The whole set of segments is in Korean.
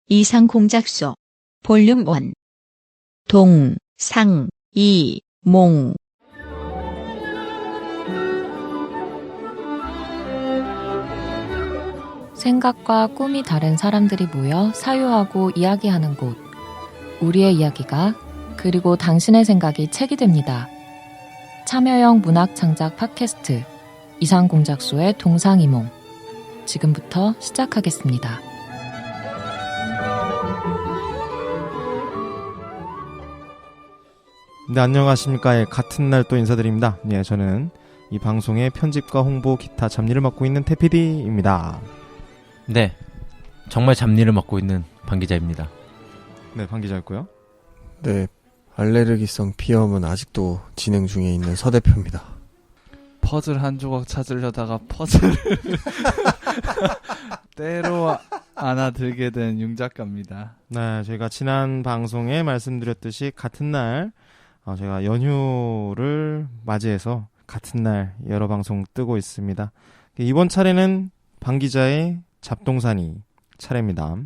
이상 공작소 볼륨 1 동, 상, 이, 몽 생각과 꿈이 다른 사람들이 모여 사유하고 이야기하는 곳. 우리의 이야기가 그리고 당신의 생각이 책이 됩니다. 참여형 문학 창작 팟캐스트 이상공작소의 동상이몽. 지금부터 시작하겠습니다. 네, 안녕하십니까. 같은 날 또 인사드립니다. 예, 저는 이 방송의 편집과 홍보 기타 잡일을 맡고 있는 태PD입니다. 네, 정말 잡일을 맡고 있는 방 기자입니다. 네, 방 기자였고요. 네, 알레르기성 비염은 아직도 진행 중에 있는 서 대표입니다. 퍼즐 한 조각 찾으려다가 퍼즐을 때로 안아들게 된 융 작가입니다. 네, 저희가 지난 방송에 말씀드렸듯이 같은 날 제가 연휴를 맞이해서 같은 날 여러 방송 뜨고 있습니다. 이번 차례는 방 기자의 잡동사니 차례입니다.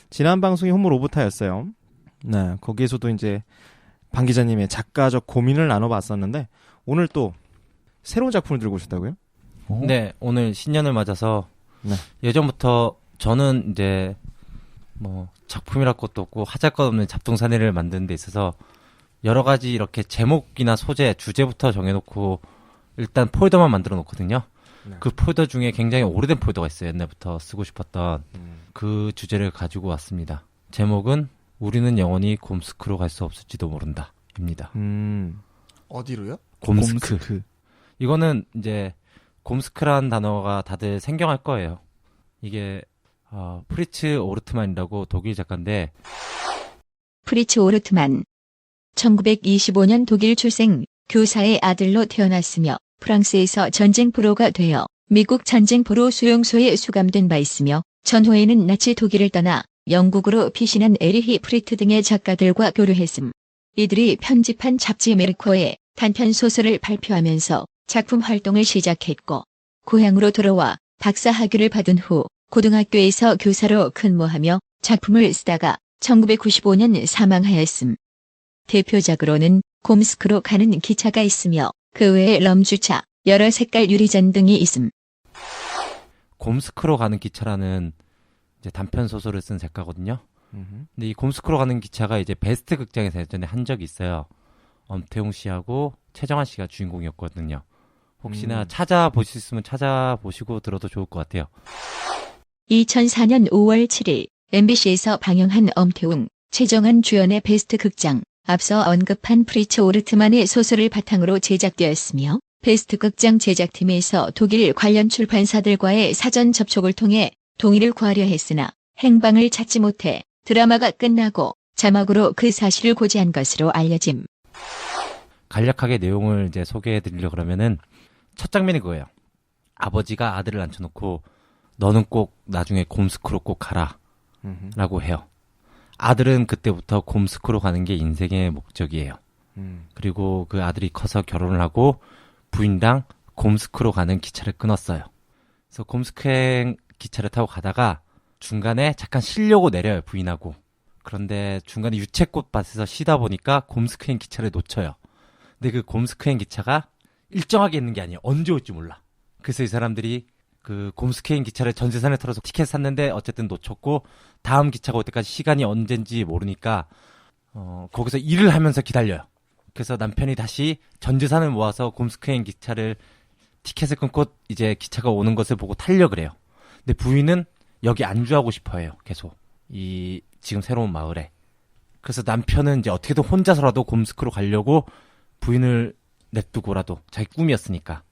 지난 방송이 호물 오브타였어요. 네, 거기에서도 이제 방 기자님의 작가적 고민을 나눠봤었는데 오늘 또 새로운 작품을 들고 오셨다고요? 네, 오늘 신년을 맞아서 네. 예전부터 저는 이제 뭐 작품이랄 것도 없고 하잘 것 없는 잡동사니를 만드는 데 있어서 여러 가지 이렇게 제목이나 소재, 주제부터 정해놓고 일단 폴더만 만들어 놓거든요. 네. 그 폴더 중에 굉장히 오래된 폴더가 있어요. 옛날부터 쓰고 싶었던 그 주제를 가지고 왔습니다. 제목은 우리는 영원히 곰스크로 갈 수 없을지도 모른다 입니다. 어디로요? 곰스크. 이거는 이제 곰스크라는 단어가 다들 생경할 거예요. 이게 프리츠 오르트만이라고 독일 작가인데, 프리츠 오르트만 1925년 독일 출생, 교사의 아들로 태어났으며 프랑스에서 전쟁포로가 되어 미국 전쟁포로 수용소에 수감된 바 있으며 전후에는 나치 독일을 떠나 영국으로 피신한 에리히 프리트 등의 작가들과 교류했음. 이들이 편집한 잡지 메르코에 단편 소설을 발표하면서 작품 활동을 시작했고, 고향으로 돌아와 박사 학위를 받은 후 고등학교에서 교사로 근무하며 작품을 쓰다가 1995년 사망하였음. 대표작으로는 곰스크로 가는 기차가 있으며 그 외에 럼주차, 여러 색깔 유리잔 등이 있음. 곰스크로 가는 기차라는 이제 단편 소설을 쓴 작가거든요. 근데 이 곰스크로 가는 기차가 이제 베스트 극장에서 예전에 한 적이 있어요. 엄태웅 씨하고 최정환 씨가 주인공이었거든요. 혹시나 찾아보실 수 있으면 찾아보시고 들어도 좋을 것 같아요. 2004년 5월 7일 MBC에서 방영한 엄태웅, 최정환 주연의 베스트 극장, 앞서 언급한 프리츠 오르트만의 소설을 바탕으로 제작되었으며 베스트 극장 제작팀에서 독일 관련 출판사들과의 사전 접촉을 통해 동의를 구하려 했으나 행방을 찾지 못해 드라마가 끝나고 자막으로 그 사실을 고지한 것으로 알려짐. 간략하게 내용을 이제 소개해 드리려고 그러면은 첫 장면이 그거예요. 아버지가 아들을 앉혀놓고 너는 꼭 나중에 곰스크로 꼭 가라 라고 해요. 아들은 그때부터 곰스크로 가는 게 인생의 목적이에요. 그리고 그 아들이 커서 결혼을 하고 부인랑 곰스크로 가는 기차를 끊었어요. 그래서 곰스크행 기차를 타고 가다가 중간에 잠깐 쉬려고 내려요, 부인하고. 그런데 중간에 유채꽃밭에서 쉬다 보니까 곰스크행 기차를 놓쳐요. 근데 그 곰스크행 기차가 일정하게 있는 게 아니에요. 언제 올지 몰라. 그래서 이 사람들이 그 곰스크행 기차를 전재산을 털어서 티켓 샀는데 어쨌든 놓쳤고 다음 기차가 올 때까지 시간이 언젠지 모르니까 거기서 일을 하면서 기다려요. 그래서 남편이 다시 전재산을 모아서 곰스크행 기차를 티켓을 끊고 이제 기차가 오는 것을 보고 타려고 그래요. 근데 부인은 여기 안주하고 싶어 해요. 계속. 이 지금 새로운 마을에. 그래서 남편은 이제 어떻게든 혼자서라도 곰스크로 가려고 부인을 냅두고라도 자기 꿈이었으니까.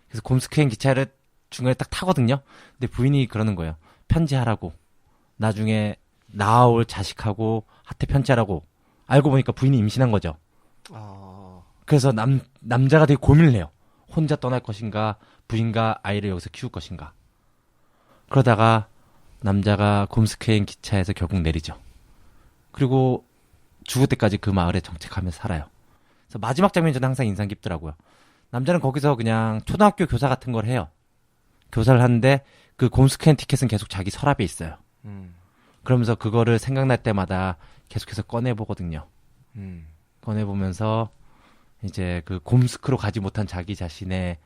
그래서 곰스크행 기차를 중간에 딱 타거든요. 근데 부인이 그러는 거예요. 편지하라고. 나중에 낳아올 자식하고 하트 편지하라고. 알고 보니까 부인이 임신한 거죠. 그래서 남자가 되게 고민을 해요. 혼자 떠날 것인가, 부인과 아이를 여기서 키울 것인가. 그러다가 남자가 곰스크행 기차에서 결국 내리죠. 그리고 죽을 때까지 그 마을에 정착하며 살아요. 그래서 마지막 장면이 저는 항상 인상 깊더라고요. 남자는 거기서 그냥 초등학교 교사 같은 걸 해요. 교사를 하는데 그 곰스크행 티켓은 계속 자기 서랍에 있어요. 그러면서 그거를 생각날 때마다 계속해서 꺼내보거든요. 꺼내보면서 이제 그 곰스크로 가지 못한 자기 자신을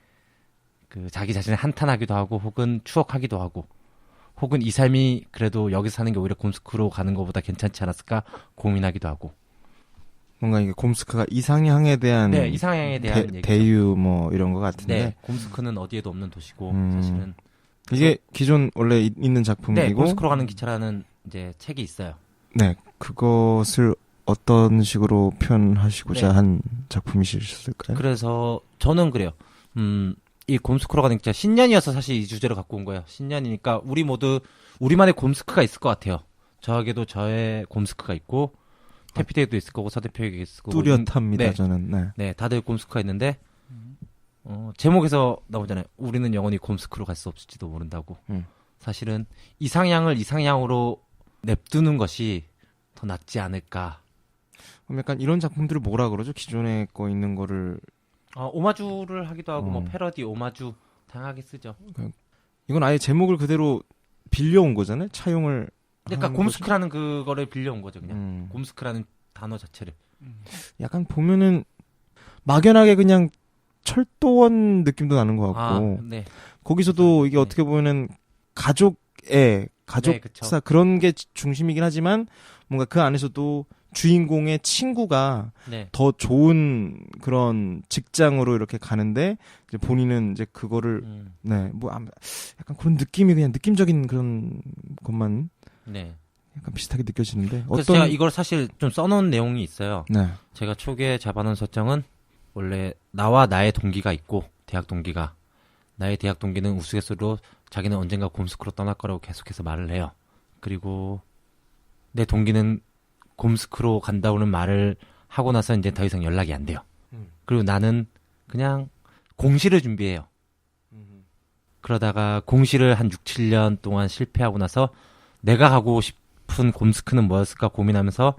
한탄하기도 하고, 혹은 추억하기도 하고, 혹은 이 삶이 그래도 여기서 사는 게 오히려 곰스크로 가는 것보다 괜찮지 않았을까 고민하기도 하고. 뭔가 이게 곰스크가 이상향에 대한 네, 이상향에 대한 얘기죠. 대유 뭐 이런 것 같은데. 네, 곰스크는 어디에도 없는 도시고 사실은 이게 기존 원래 있는 작품이고. 네, 곰스크로 가는 기차라는 이제 책이 있어요. 네, 그것을 어떤 식으로 표현하시고자 네. 한 작품이셨을까요? 그래서 저는 그래요. 이 곰스크로 가는 기차 신년이어서 사실 이 주제를 갖고 온 거예요. 신년이니까 우리 모두 우리만의 곰스크가 있을 것 같아요. 저에게도 저의 곰스크가 있고 태피데이도 있을 거고 서대표에게 있을 거고 뚜렷합니다. 네. 저는. 네. 네, 다들 곰스크가 있는데 제목에서 나오잖아요. 우리는 영원히 곰스크로 갈 수 없을지도 모른다고. 사실은 이상향을 이상향으로 냅두는 것이 더 낫지 않을까. 그럼 약간 이런 작품들을 뭐라 그러죠? 기존에 거 있는 거를. 오마주를 하기도 하고 뭐 패러디, 오마주 다양하게 쓰죠. 이건 아예 제목을 그대로 빌려온 거잖아요. 차용을. 그러니까 하는 곰스크라는 그거를 빌려온 거죠. 그냥 거죠? 곰스크라는 단어 자체를. 약간 보면은 막연하게 그냥 철도원 느낌도 나는 것 같고. 네. 거기서도 이게 네. 어떻게 보면은 가족사 그런 게 중심이긴 하지만 뭔가 그 안에서도 주인공의 친구가 네. 더 좋은 그런 직장으로 이렇게 가는데 이제 본인은 이제 그거를 약간 그런 느낌이 그냥 느낌적인 그런 것만 네. 약간 비슷하게 느껴지는데 그래서 제가 이걸 사실 좀 써놓은 내용이 있어요. 네. 제가 초기에 잡아놓은 설정은 원래 나와 나의 동기가 있고 대학 동기가 나의 대학 동기는 우스갯소리로 자기는 언젠가 곰스크로 떠날 거라고 계속해서 말을 해요. 그리고 내 동기는 곰스크로 간다고는 말을 하고 나서 이제 더 이상 연락이 안 돼요. 그리고 나는 그냥 공시를 준비해요. 그러다가 공시를 한 6, 7년 동안 실패하고 나서 내가 가고 싶은 곰스크는 뭐였을까 고민하면서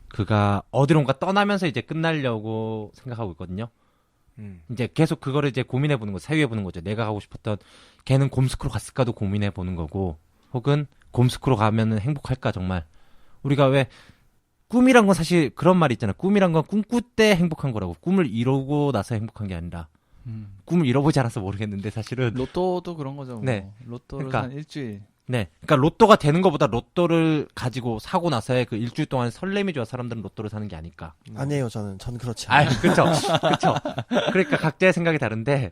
그가 어디론가 떠나면서 이제 끝나려고 생각하고 있거든요. 이제 계속 그거를 이제 고민해보는 거죠. 사유해보는 거죠. 내가 가고 싶었던 걔는 곰스크로 갔을까도 고민해보는 거고, 혹은 곰스크로 가면은 행복할까 정말. 우리가 왜 꿈이란 건 사실 그런 말이 있잖아. 꿈이란 건 꿈꿀 때 행복한 거라고. 꿈을 이루고 나서 행복한 게 아니라. 꿈을 잃어보지 않아서 모르겠는데 사실은 로또도 그런 거죠. 뭐. 네. 로또를 그러니까, 한 일주일. 네. 그러니까 로또가 되는 것보다 로또를 가지고 사고 나서의 그 일주일 동안 설렘이 좋아 사람들은 로또를 사는 게 아닐까. 아니에요, 전 그렇지 않아요. 그렇죠. 그러니까 각자의 생각이 다른데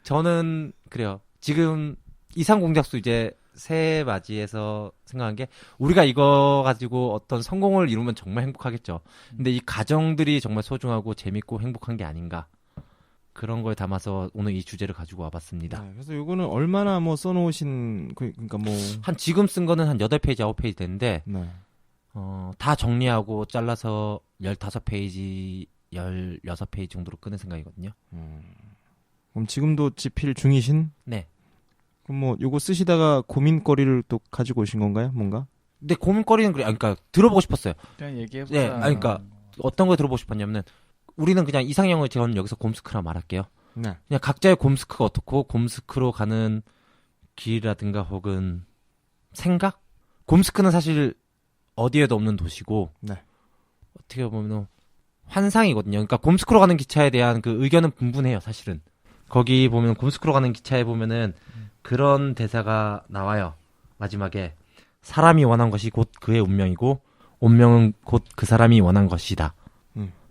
저는 그래요. 지금 이상공작수 이제 새해 맞이해서 생각한 게 우리가 이거 가지고 어떤 성공을 이루면 정말 행복하겠죠. 근데 이 가정들이 정말 소중하고 재밌고 행복한 게 아닌가. 그런 걸 담아서 오늘 이 주제를 가지고 와봤습니다. 네, 그래서 요거는 얼마나 뭐 써놓으신 그러니까 뭐 한 지금 쓴 거는 한 8페이지, 9페이지 되는데 네. 다 정리하고 잘라서 15페이지, 16페이지 정도로 끄는 생각이거든요. 그럼 지금도 집필 중이신? 네. 그럼 뭐 요거 쓰시다가 고민거리를 또 가지고 오신 건가요? 뭔가? 근데 고민거리는 그러니까 들어보고 싶었어요. 그냥 얘기해보자. 네, 그러니까 어떤 걸 들어보고 싶었냐면은 우리는 그냥 이상형을 저는 여기서 곰스크라 말할게요. 네. 그냥 각자의 곰스크가 어떻고 곰스크로 가는 길이라든가 혹은 생각? 곰스크는 사실 어디에도 없는 도시고 네. 어떻게 보면 환상이거든요. 그러니까 곰스크로 가는 기차에 대한 그 의견은 분분해요, 사실은. 거기 보면 곰스크로 가는 기차에 보면은 그런 대사가 나와요. 마지막에 사람이 원한 것이 곧 그의 운명이고 운명은 곧 그 사람이 원한 것이다.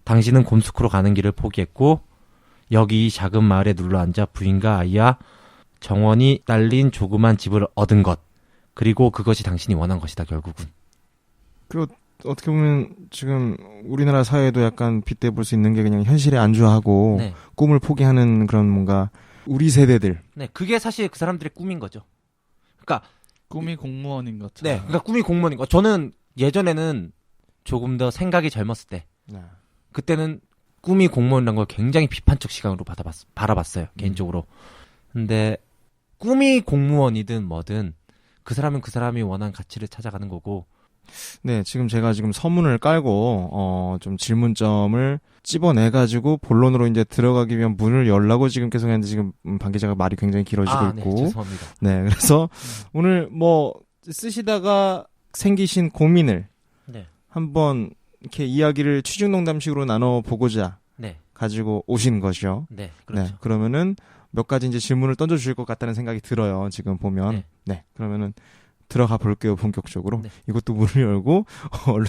당신은 곰스크로 가는 길을 포기했고 여기 이 작은 마을에 눌러앉아 부인과 아이와 정원이 딸린 조그만 집을 얻은 것. 그리고 그것이 당신이 원한 것이다, 결국은. 그 어떻게 보면 지금 우리나라 사회에도 약간 빗대볼 수 있는 게 그냥 현실에 안주하고 네. 꿈을 포기하는 그런 뭔가 우리 세대들. 네, 그게 사실 그 사람들의 꿈인 거죠. 그러니까 꿈이 공무원인 것처럼. 네, 그러니까 꿈이 공무원인 거. 저는 예전에는 조금 더 생각이 젊었을 때, 그때는 꿈이 공무원이라는 걸 굉장히 비판적 시각으로 바라봤어요, 개인적으로. 근데 꿈이 공무원이든 뭐든 그 사람은 그 사람이 원한 가치를 찾아가는 거고. 네, 지금 제가 지금 서문을 깔고 좀 질문점을 찝어내가지고 본론으로 이제 들어가기 위한 문을 열라고 지금 계속 했는데 지금 반 기자가 말이 굉장히 길어지고 있고. 네, 죄송합니다. 네, 그래서 오늘 뭐 쓰시다가 생기신 고민을 네. 한번 이렇게 이야기를 취중농담식으로 나눠보고자 네. 가지고 오신 것이죠. 네. 그렇죠. 네, 그러면은 몇 가지 이제 질문을 던져주실 것 같다는 생각이 들어요. 지금 보면. 네. 네. 그러면은 들어가 볼게요. 본격적으로. 네. 이것도 문을 열고 얼른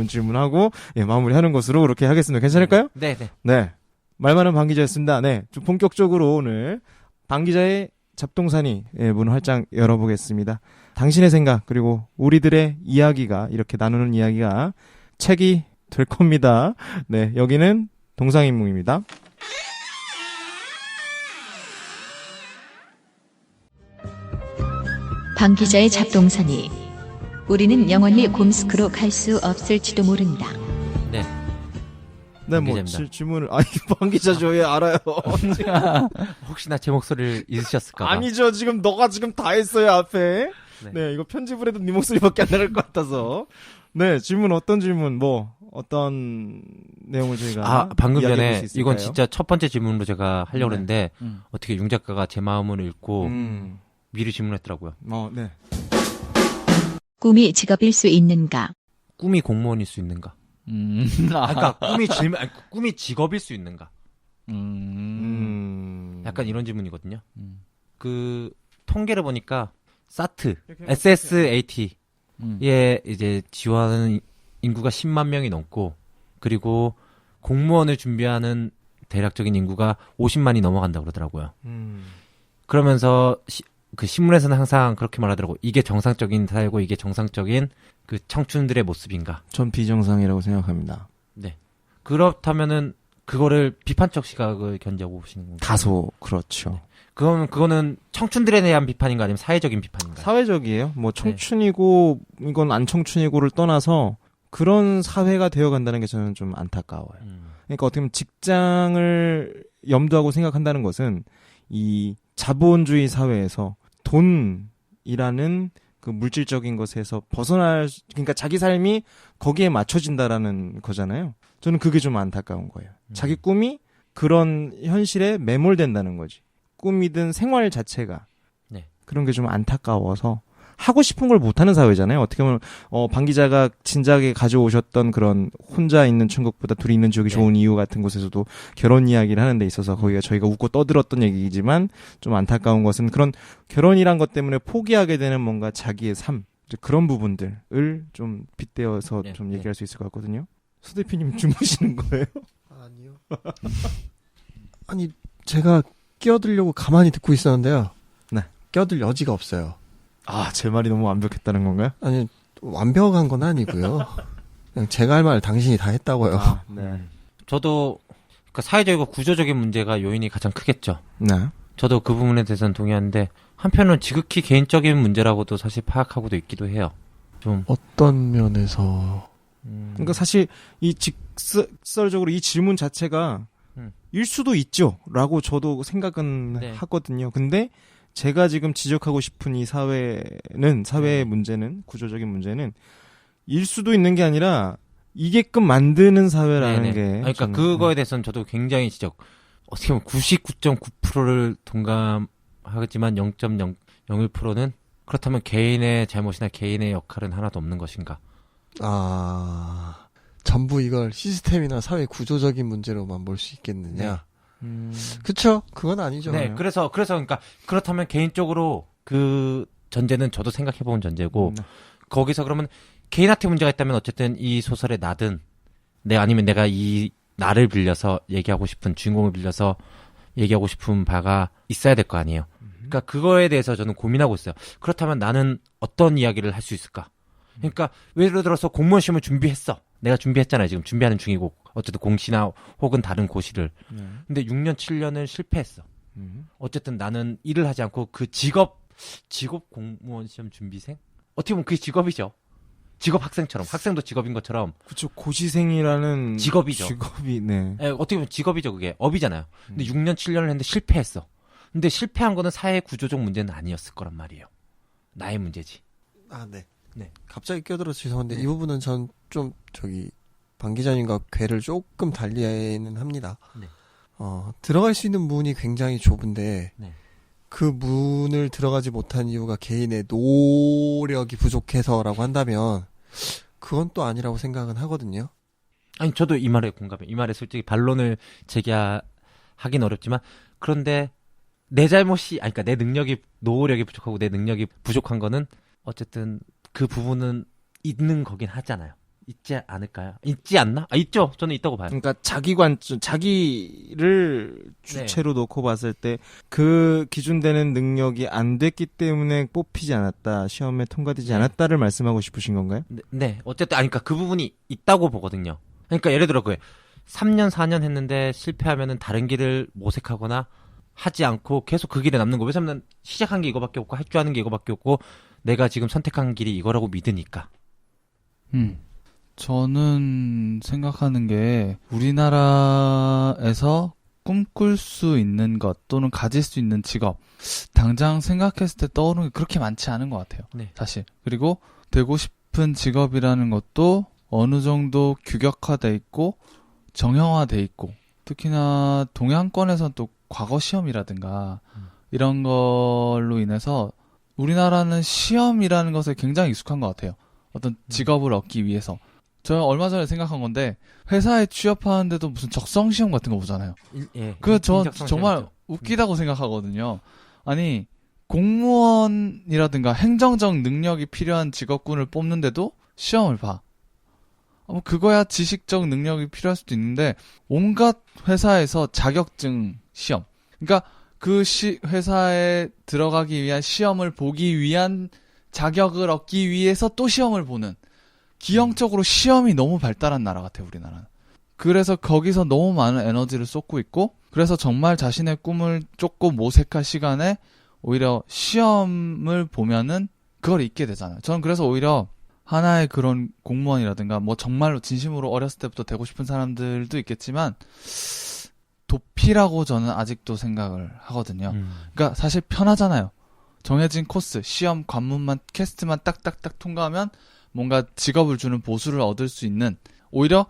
질문하고 예, 마무리하는 것으로 그렇게 하겠습니다. 괜찮을까요? 네. 네. 네. 말 많은 방 기자였습니다. 네. 좀 본격적으로 오늘 방 기자의 잡동사니 예, 문을 활짝 열어보겠습니다. 당신의 생각 그리고 우리들의 이야기가 이렇게 나누는 이야기가 책이 될 겁니다. 네. 여기는 동상이몽입니다. 방 기자의 잡동사니. 우리는 영원히 곰스크로 갈 수 없을지도 모른다. 네. 네, 뭐 기자입니다. 질문을 방 기자죠. 예, 알아요. 혹시나 제 목소리를 잊으셨을까 봐. 아니죠. 지금 너가 지금 다 했어요, 앞에. 네. 네, 이거 편집을 해도 네 목소리밖에 안 나갈 것 같아서. 네, 질문 어떤 질문, 어떤 내용을 저희가. 방금 이야기해 전에 볼수 있을까요? 이건 진짜 첫 번째 질문으로 제가 하려고 네. 했는데 어떻게 윤 작가가 제 마음을 읽고 음. 미리 질문했더라고요. 네. 꿈이 직업일 수 있는가? 꿈이 공무원일 수 있는가? 그러니까 꿈이 직업일 수 있는가? 약간 이런 질문이거든요. 그 통계를 보니까 사트, SSAT에 이제 지원하는 인구가 10만 명이 넘고 그리고 공무원을 준비하는 대략적인 인구가 50만이 넘어간다고 그러더라고요. 그러면서 그 신문에서는 항상 그렇게 말하더라고. 이게 정상적인 사회고 이게 정상적인 그 청춘들의 모습인가? 전 비정상이라고 생각합니다. 네. 그렇다면은 그거를 비판적 시각을 견제하고 보시는 건가요? 다소 그렇죠. 그거는 청춘들에 대한 비판인가 아니면 사회적인 비판인가요? 사회적이에요. 뭐 청춘이고 이건 안 청춘이고를 떠나서 그런 사회가 되어간다는 게 저는 좀 안타까워요. 그러니까 어떻게 보면 직장을 염두하고 생각한다는 것은 이 자본주의 사회에서 돈이라는 그 물질적인 것에서 그러니까 자기 삶이 거기에 맞춰진다라는 거잖아요. 저는 그게 좀 안타까운 거예요. 자기 꿈이 그런 현실에 매몰된다는 거지. 꿈이든 생활 자체가. 네. 그런 게 좀 안타까워서 하고 싶은 걸 못하는 사회잖아요. 어떻게 보면 방 기자가 진작에 가져오셨던 그런 혼자 있는 천국보다 둘이 있는 지옥이 좋은 이유 같은 곳에서도 결혼 이야기를 하는 데 있어서 거기가 저희가 웃고 떠들었던 얘기이지만 좀 안타까운 것은 그런 결혼이란 것 때문에 포기하게 되는 뭔가 자기의 삶 그런 부분들을 좀 빗대어서 좀 얘기할 수 있을 것 같거든요. 수 대표님 주무시는 거예요? 아니요. 아니 제가 끼어들려고 가만히 듣고 있었는데요. 네. 끼어들 여지가 없어요. 제 말이 너무 완벽했다는 건가요? 아니 완벽한 건 아니고요. 그냥 제가 할 말 당신이 다 했다고요. 네. 저도 그 사회적이고 구조적인 문제가 요인이 가장 크겠죠. 네. 저도 그 부분에 대해서는 동의하는데 한편은 지극히 개인적인 문제라고도 사실 파악하고도 있기도 해요. 좀 어떤 면에서 그러니까 사실 이 직설적으로 이 질문 자체가 일 수도 있죠라고 저도 생각은 하거든요. 근데 제가 지금 지적하고 싶은 이 사회의 문제는 구조적인 문제는 일 수도 있는 게 아니라 이게끔 만드는 사회라는 게 그러니까 그거에 대해서는 저도 굉장히 어떻게 보면 99.9%를 동감하지만 0.01%는 그렇다면 개인의 잘못이나 개인의 역할은 하나도 없는 것인가? 전부 이걸 시스템이나 사회 구조적인 문제로만 볼 수 있겠느냐? 그쵸? 그건 아니죠. 네, 그래서 그러니까 그렇다면 개인적으로 그 전제는 저도 생각해본 전제고 거기서 그러면 개인한테 문제가 있다면 어쨌든 이 소설의 나든 아니면 내가 이 나를 빌려서 얘기하고 싶은 주인공을 빌려서 얘기하고 싶은 바가 있어야 될 거 아니에요. 그러니까 그거에 대해서 저는 고민하고 있어요. 그렇다면 나는 어떤 이야기를 할 수 있을까? 그러니까 예를 들어서 공무원 시험을 준비했어. 내가 준비했잖아요. 지금 준비하는 중이고 어쨌든 공시나 혹은 다른 고시를. 근데 6년 7년을 실패했어. 어쨌든 나는 일을 하지 않고 그 직업 공무원 시험 준비생? 어떻게 보면 그게 직업이죠. 직업 학생처럼 학생도 직업인 것처럼. 그렇죠. 고시생이라는 직업이죠. 직업이 네. 어떻게 보면 직업이죠. 그게 업이잖아요. 근데 6년 7년을 했는데 실패했어. 근데 실패한 거는 사회 구조적 문제는 아니었을 거란 말이에요. 나의 문제지. 네. 네. 갑자기 끼어들어서 죄송한데 이 부분은 전 좀 방 기자님과 궤를 조금 달리는 합니다. 네. 들어갈 수 있는 문이 굉장히 좁은데 그 문을 들어가지 못한 이유가 개인의 노력이 부족해서라고 한다면 그건 또 아니라고 생각은 하거든요. 아니 저도 이 말에 공감해. 이 말에 솔직히 반론을 제기하긴 어렵지만 그런데 내 잘못이 아니 그러니까 내 능력이 노력이 부족하고 내 능력이 부족한 거는 어쨌든 그 부분은 있는 거긴 하잖아요. 있지 않을까요? 있지 않나? 아 있죠. 저는 있다고 봐요. 그러니까 자기 관점, 자기를 주체로 놓고 봤을 때 그 기준되는 능력이 안 됐기 때문에 뽑히지 않았다, 시험에 통과되지 않았다를 말씀하고 싶으신 건가요? 네. 어쨌든 아니 그러니까 그 부분이 있다고 보거든요. 그러니까 예를 들어 그 3년 4년 했는데 실패하면은 다른 길을 모색하거나 하지 않고 계속 그 길에 남는 거. 왜냐면 시작한 게 이거밖에 없고 할 줄 아는 게 이거밖에 없고 내가 지금 선택한 길이 이거라고 믿으니까. 저는 생각하는 게 우리나라에서 꿈꿀 수 있는 것 또는 가질 수 있는 직업 당장 생각했을 때 떠오르는 게 그렇게 많지 않은 것 같아요. 네. 사실. 그리고 되고 싶은 직업이라는 것도 어느 정도 규격화돼 있고 정형화돼 있고 특히나 동양권에서는 또 과거 시험이라든가 이런 걸로 인해서 우리나라는 시험이라는 것에 굉장히 익숙한 것 같아요. 어떤 직업을 얻기 위해서. 저는 얼마 전에 생각한 건데 회사에 취업하는데도 무슨 적성 시험 같은 거 보잖아요. 그거 저 정말 웃기다고 생각하거든요. 아니 공무원이라든가 행정적 능력이 필요한 직업군을 뽑는데도 시험을 봐. 그거야 지식적 능력이 필요할 수도 있는데 온갖 회사에서 자격증 시험. 그러니까 그 회사에 들어가기 위한 시험을 보기 위한 자격을 얻기 위해서 또 시험을 보는 기형적으로 시험이 너무 발달한 나라 같아요, 우리나라는. 그래서 거기서 너무 많은 에너지를 쏟고 있고 그래서 정말 자신의 꿈을 쫓고 모색할 시간에 오히려 시험을 보면은 그걸 잊게 되잖아요. 저는 그래서 오히려 하나의 그런 공무원이라든가 뭐 정말로 진심으로 어렸을 때부터 되고 싶은 사람들도 있겠지만 도피라고 저는 아직도 생각을 하거든요. 그러니까 사실 편하잖아요. 정해진 코스, 시험, 관문만, 캐스트만 딱딱딱 통과하면 뭔가 직업을 주는 보수를 얻을 수 있는 오히려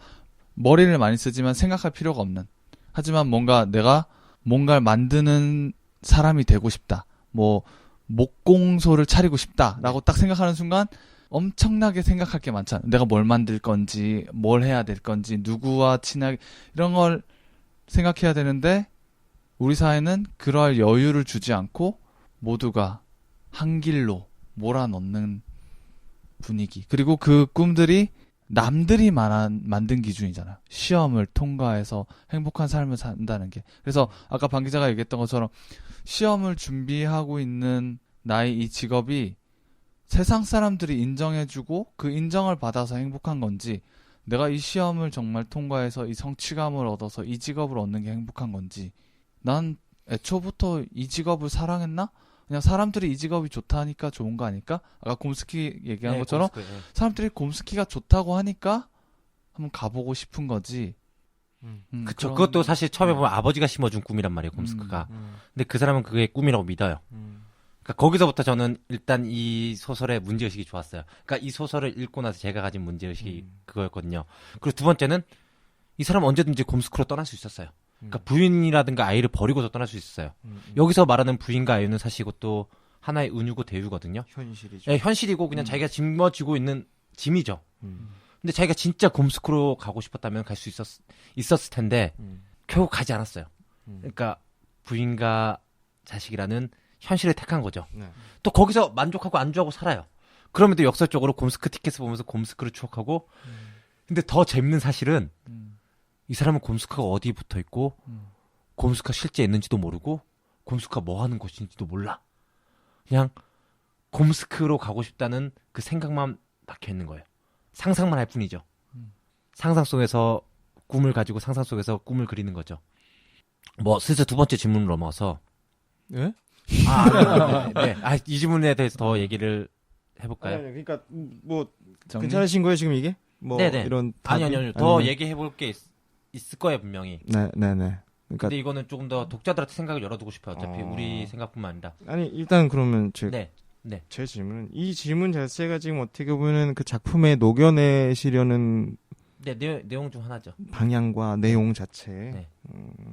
머리를 많이 쓰지만 생각할 필요가 없는 하지만 뭔가 내가 뭔가를 만드는 사람이 되고 싶다. 뭐 목공소를 차리고 싶다라고 딱 생각하는 순간 엄청나게 생각할 게 많잖아요. 내가 뭘 만들 건지, 뭘 해야 될 건지, 누구와 친하게 이런 걸 생각해야 되는데 우리 사회는 그러할 여유를 주지 않고 모두가 한 길로 몰아넣는 분위기. 그리고 그 꿈들이 남들이 만든 기준이잖아요. 시험을 통과해서 행복한 삶을 산다는 게. 그래서 아까 방 기자가 얘기했던 것처럼 시험을 준비하고 있는 나의 이 직업이 세상 사람들이 인정해주고 그 인정을 받아서 행복한 건지 내가 이 시험을 정말 통과해서 이 성취감을 얻어서 이 직업을 얻는 게 행복한 건지 난 애초부터 이 직업을 사랑했나? 그냥 사람들이 이 직업이 좋다니까 좋은 거 아닐까? 아까 곰스키 얘기한 것처럼 사람들이 곰스키가 좋다고 하니까 한번 가보고 싶은 거지. 그쵸. 그것도 사실 처음에 보면 아버지가 심어준 꿈이란 말이에요, 곰스크가. 근데 그 사람은 그게 꿈이라고 믿어요. 그러니까 거기서부터 저는 일단 이 소설의 문제의식이 좋았어요. 그러니까 이 소설을 읽고 나서 제가 가진 문제의식이 그거였거든요. 그리고 두 번째는 이 사람은 언제든지 곰스크로 떠날 수 있었어요. 그러니까 부인이라든가 아이를 버리고서 떠날 수 있었어요. 여기서 말하는 부인과 아이는 사실 이것도 하나의 은유고 대유거든요. 현실이죠. 네, 현실이고 그냥 자기가 짊어지고 있는 짐이죠. 근데 자기가 진짜 곰스크로 가고 싶었다면 갈 수 있었을 텐데 결국 가지 않았어요. 그러니까 부인과 자식이라는 현실을 택한 거죠. 네. 또 거기서 만족하고 안주하고 살아요. 그러면 또 역설적으로 곰스크 티켓을 보면서 곰스크를 추억하고 근데 더 재밌는 사실은 이 사람은 곰스크가 어디 붙어 있고 곰스크가 실제 있는지도 모르고 곰스크가 뭐 하는 곳인지도 몰라. 그냥 곰스크로 가고 싶다는 그 생각만 박혀 있는 거예요. 상상만 할 뿐이죠. 상상 속에서 꿈을 가지고 상상 속에서 꿈을 그리는 거죠. 뭐 슬슬 두 번째 질문으로 넘어가서 네? 네. 이 질문에 대해서 더 얘기를 해볼까요? 그러니까 뭐 정리? 괜찮으신 거예요 지금 이게? 뭐 네네. 이런 아니요. 더 얘기해볼 게 있을 거예요 분명히. 네네네. 그러니까 근데 이거는 조금 더 독자들한테 생각을 열어두고 싶어요. 어차피 우리 생각뿐만 아니라. 아니 일단 그러면 제 질문은 이 질문 자체가 지금 어떻게 보면은 그 작품에 녹여내시려는 네, 내용 중 하나죠. 방향과 내용 자체. 네.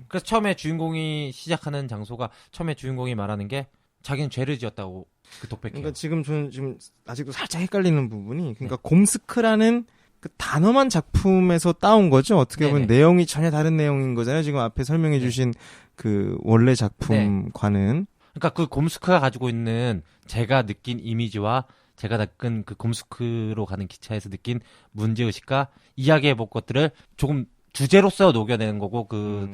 그래서 처음에 주인공이 시작하는 장소가 처음에 주인공이 말하는 게 자기는 죄를 지었다고 그 독백해요. 그러니까 지금 저는 지금 아직도 살짝 헷갈리는 부분이 그러니까 곰스크라는 그 단어만 작품에서 따온 거죠. 어떻게 보면 네네. 내용이 전혀 다른 내용인 거잖아요. 지금 앞에 설명해 주신 그 원래 작품과는. 그러니까 그 곰스크가 가지고 있는 제가 느낀 이미지와 제가 느낀 그 곰스크로 가는 기차에서 느낀 문제의식과 이야기해볼 것들을 조금 주제로서 녹여내는 거고 그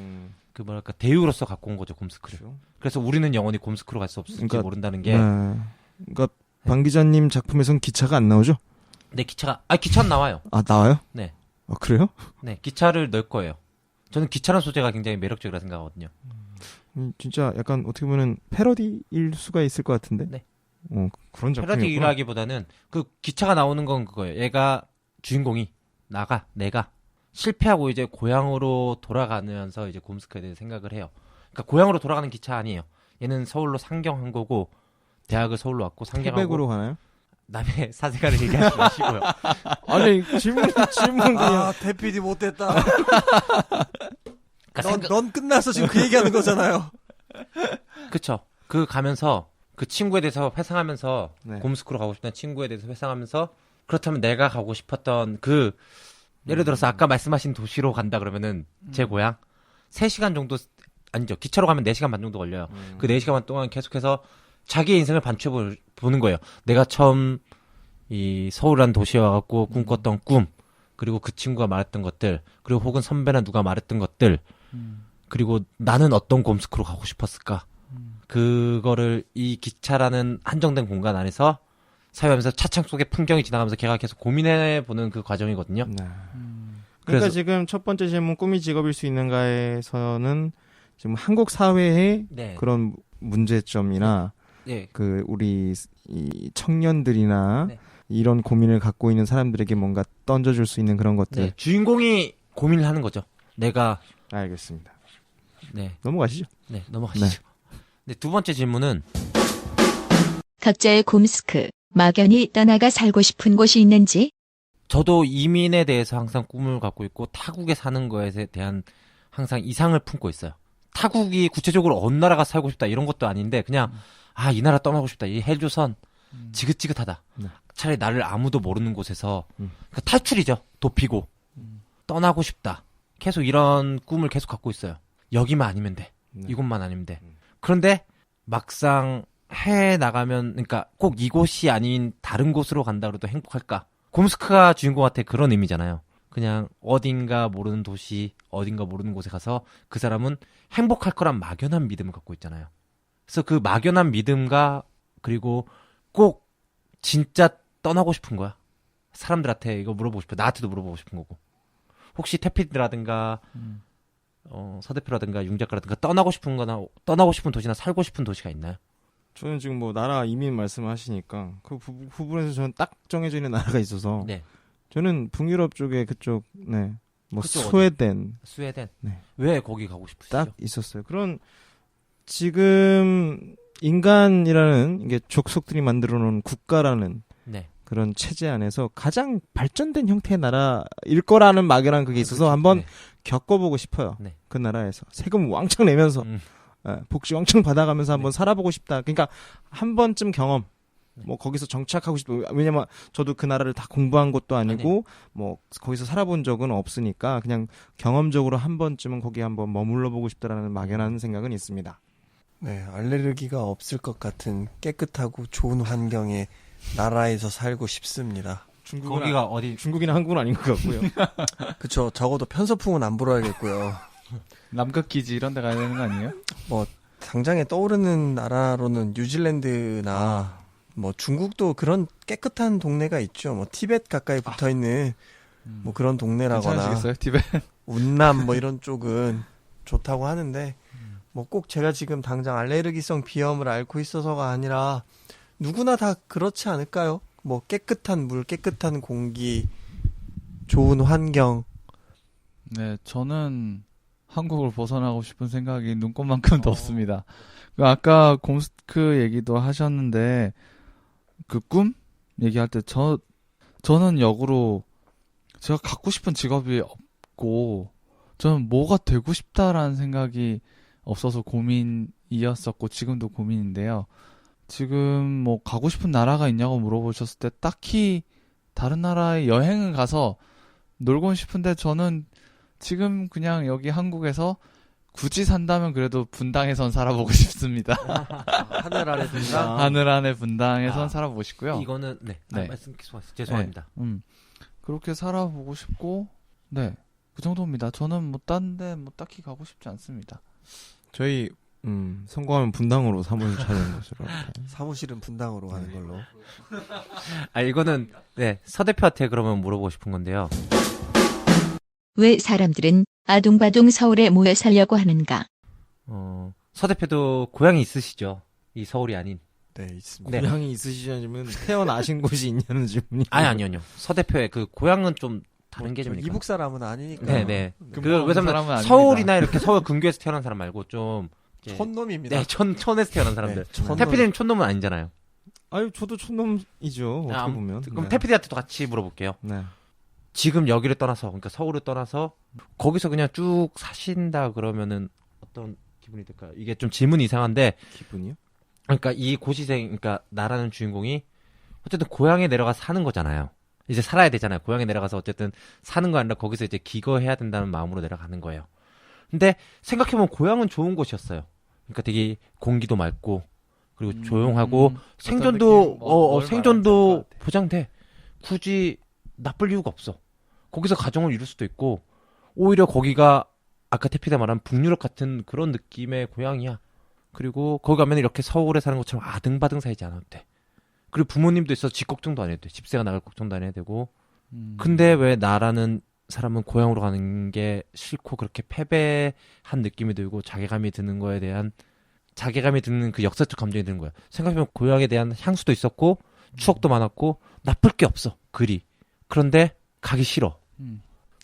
뭐랄까 대유로서 갖고 온 거죠 곰스크를. 그렇죠. 그래서 우리는 영원히 곰스크로 갈 수 없을지 그러니까, 모른다는 게. 네. 그러니까 방 기자님 작품에선 기차가 안 나오죠? 네, 기차는 나와요. 아, 나와요? 네. 그래요? 네, 기차를 넣을 거예요. 저는 기차라는 소재가 굉장히 매력적이라 생각하거든요. 진짜 약간 어떻게 보면 패러디일 수가 있을 것 같은데. 네. 그런 작품이었구나. 패러디라기보다는 그 기차가 나오는 건 그거예요. 얘가 주인공이 내가 실패하고 이제 고향으로 돌아가면서 이제 곰스크에 대해 생각을 해요. 그러니까 고향으로 돌아가는 기차 아니에요. 얘는 서울로 상경한 거고 대학을 서울로 왔고 상경하고 태백으로 가나요? 남의 사생활을 얘기하지 마시고요. 아니 질문 그냥. 대PD 못됐다. 그러니까 넌 끝났어 지금 그 얘기하는 거잖아요. 그쵸. 그 가면서 그 친구에 대해서 회상하면서 네. 곰스크로 가고 싶다는 친구에 대해서 회상하면서 그렇다면 내가 가고 싶었던 그 예를 들어서 아까 말씀하신 도시로 간다 그러면은 제 고향 3시간 정도 아니죠. 기차로 가면 4시간 반 정도 걸려요. 그 4시간 반 동안 계속해서 자기의 인생을 반추해 보는 거예요. 내가 처음 이 서울이라는 도시에 와갖고 꿈꿨던 꿈, 그리고 그 친구가 말했던 것들, 그리고 혹은 선배나 누가 말했던 것들, 그리고 나는 어떤 곰스크로 가고 싶었을까? 그거를 이 기차라는 한정된 공간 안에서 사용하면서 차창 속의 풍경이 지나가면서 걔가 계속 고민해보는 그 과정이거든요. 네. 그러니까 그래서- 지금 첫 번째 질문 꿈이 직업일 수 있는가에서는 지금 한국 사회의 네. 그런 문제점이나 예. 그 우리 이 청년들이나 네. 이런 고민을 갖고 있는 사람들에게 뭔가 던져줄 수 있는 그런 것들. 네. 주인공이 고민을 하는 거죠. 내가 알겠습니다. 네. 넘어가시죠. 네, 넘어가시죠. 네, 두 번째 질문은 각자의 곰스크, 막연히 떠나가 살고 싶은 곳이 있는지, 저도 이민에 대해서 항상 꿈을 갖고 있고 타국에 사는 거에 대한 항상 이상을 품고 있어요. 타국이 구체적으로 어느 나라가 살고 싶다 이런 것도 아닌데 그냥 이 나라 떠나고 싶다. 이 헬조선 지긋지긋하다. 네. 차라리 나를 아무도 모르는 곳에서 그러니까 탈출이죠. 도피고 떠나고 싶다. 계속 이런 꿈을 계속 갖고 있어요. 여기만 아니면 돼. 네. 이곳만 아니면 돼. 그런데 막상 해외에 나가면 그러니까 꼭 이곳이 아닌 다른 곳으로 간다 그래도 행복할까? 곰스크가 주인공한테 그런 의미잖아요. 그냥 어딘가 모르는 도시, 어딘가 모르는 곳에 가서 그 사람은 행복할 거란 막연한 믿음을 갖고 있잖아요. 그래서 그 막연한 믿음과 그리고 꼭 진짜 떠나고 싶은 거야. 사람들한테 이거 물어보고 싶어. 나한테도 물어보고 싶은 거고. 혹시 태피드라든가 서대표라든가 융작가라든가 떠나고 싶은 거나 떠나고 싶은 도시나 살고 싶은 도시가 있나요? 저는 지금 뭐 나라 이민 말씀하시니까 그 부분에서 저는 딱 정해져 있는 나라가 있어서 네. 저는 북유럽 쪽에 그쪽 뭐 그쪽 어디? 스웨덴 네. 왜 거기 가고 싶으시죠? 딱 있었어요. 그런 지금 인간이라는 이게 족속들이 만들어 놓은 국가라는 네. 그런 체제 안에서 가장 발전된 형태의 나라일 거라는 막연한 그게 있어서 한번 네. 겪어보고 싶어요. 네. 그 나라에서 세금 왕창 내면서 복지 왕창 받아가면서 한번 네. 살아보고 싶다. 그러니까 한 번쯤 경험. 뭐 거기서 정착하고 싶다. 왜냐면 저도 그 나라를 다 공부한 것도 아니고 뭐 거기서 살아본 적은 없으니까 그냥 경험적으로 한 번쯤은 거기 한번 머물러 보고 싶다라는 막연한 생각은 있습니다. 네, 알레르기가 없을 것 같은 깨끗하고 좋은 환경의 나라에서 살고 싶습니다. 거기가 어디? 중국이나 한국은 아닌 것 같고요. 그쵸. 적어도 편서풍은 안 불어야겠고요. 남극기지 이런 데 가야 되는 거 아니에요? 뭐 당장에 떠오르는 나라로는 뉴질랜드나 뭐 중국도 그런 깨끗한 동네가 있죠. 뭐 티벳 가까이 붙어 있는 뭐 그런 동네라거나 괜찮으시겠어요, 티벳? 운남 뭐 이런 쪽은 좋다고 하는데 뭐 꼭 제가 지금 당장 알레르기성 비염을 앓고 있어서가 아니라 누구나 다 그렇지 않을까요? 뭐 깨끗한 물, 깨끗한 공기, 좋은 환경. 네, 저는 한국을 벗어나고 싶은 생각이 눈꽃만큼도 없습니다. 그 아까 곰스크 얘기도 하셨는데 그 꿈 얘기할 때 저는 역으로 제가 갖고 싶은 직업이 없고 저는 뭐가 되고 싶다라는 생각이 없어서 고민이었었고 지금도 고민인데요. 지금 뭐 가고 싶은 나라가 있냐고 물어보셨을 때 딱히 다른 나라에 여행을 가서 놀고 싶은데 저는 지금 그냥 여기 한국에서 굳이 산다면 그래도 분당에선 살아보고 싶습니다. 하늘 아래 분당. 하늘 안에 분당에선 살아보고 싶고요. 이거는 네. 네. 말씀 죄송합니다. 네. 그렇게 살아보고 싶고 네. 그 정도입니다. 저는 뭐 딴 데 뭐 딱히 가고 싶지 않습니다. 저희 성공하면 분당으로 사무실 차리는 것으로. 사무실은 분당으로 가는 걸로. 이거는 네, 서 대표한테 그러면 물어보고 싶은 건데요. 왜 사람들은 아둥바둥 서울에 모여 살려고 하는가? 서 대표도 고향이 있으시죠? 이 서울이 아닌. 네, 있습니다. 네. 고향이 있으시냐면 태어나신 곳이 있냐는 질문이. 아니요. 서 대표의 그 고향은 좀 다른 개념이니까. 이북 사람은 아니니까. 네네. 사람은 왜냐면 아닙니다. 서울이나 이렇게 서울 근교에서 태어난 사람 말고 좀 이제 촌놈입니다. 네, 촌에서 태어난 사람들. 네, 촌놈. 태피디님 촌놈은 아니잖아요. 아유, 저도 촌놈이죠. 어떻게 보면. 그럼 네. 태피디한테도 같이 물어볼게요. 네. 지금 여기를 떠나서, 그러니까 서울을 떠나서 거기서 그냥 쭉 사신다 그러면은 어떤 기분이 들까요? 이게 좀 질문이 이상한데, 기분이요? 그러니까 이 고시생, 그러니까 나라는 주인공이 어쨌든 고향에 내려가 사는 거잖아요. 이제 살아야 되잖아요. 고향에 내려가서 어쨌든 사는 거 아니라 거기서 이제 기거해야 된다는 마음으로 내려가는 거예요. 근데 생각해보면 고향은 좋은 곳이었어요. 그러니까 되게 공기도 맑고 그리고 조용하고 생존도 생존도 보장돼. 굳이 나쁠 이유가 없어. 거기서 가정을 이룰 수도 있고 오히려 거기가 아까 태피가 말한 북유럽 같은 그런 느낌의 고향이야. 그리고 거기 가면 이렇게 서울에 사는 것처럼 아등바등 살지 않아도 돼. 그리고 부모님도 있어서 집 걱정도 안 해도 돼. 집세가 나갈 걱정도 안 해도 되고. 근데 왜 나라는 사람은 고향으로 가는 게 싫고 그렇게 패배한 느낌이 들고 자괴감이 드는 거에 대한 자괴감이 드는 그 역사적 감정이 드는 거야. 생각해보면 고향에 대한 향수도 있었고 추억도 많았고 나쁠 게 없어. 그리. 그런데 가기 싫어.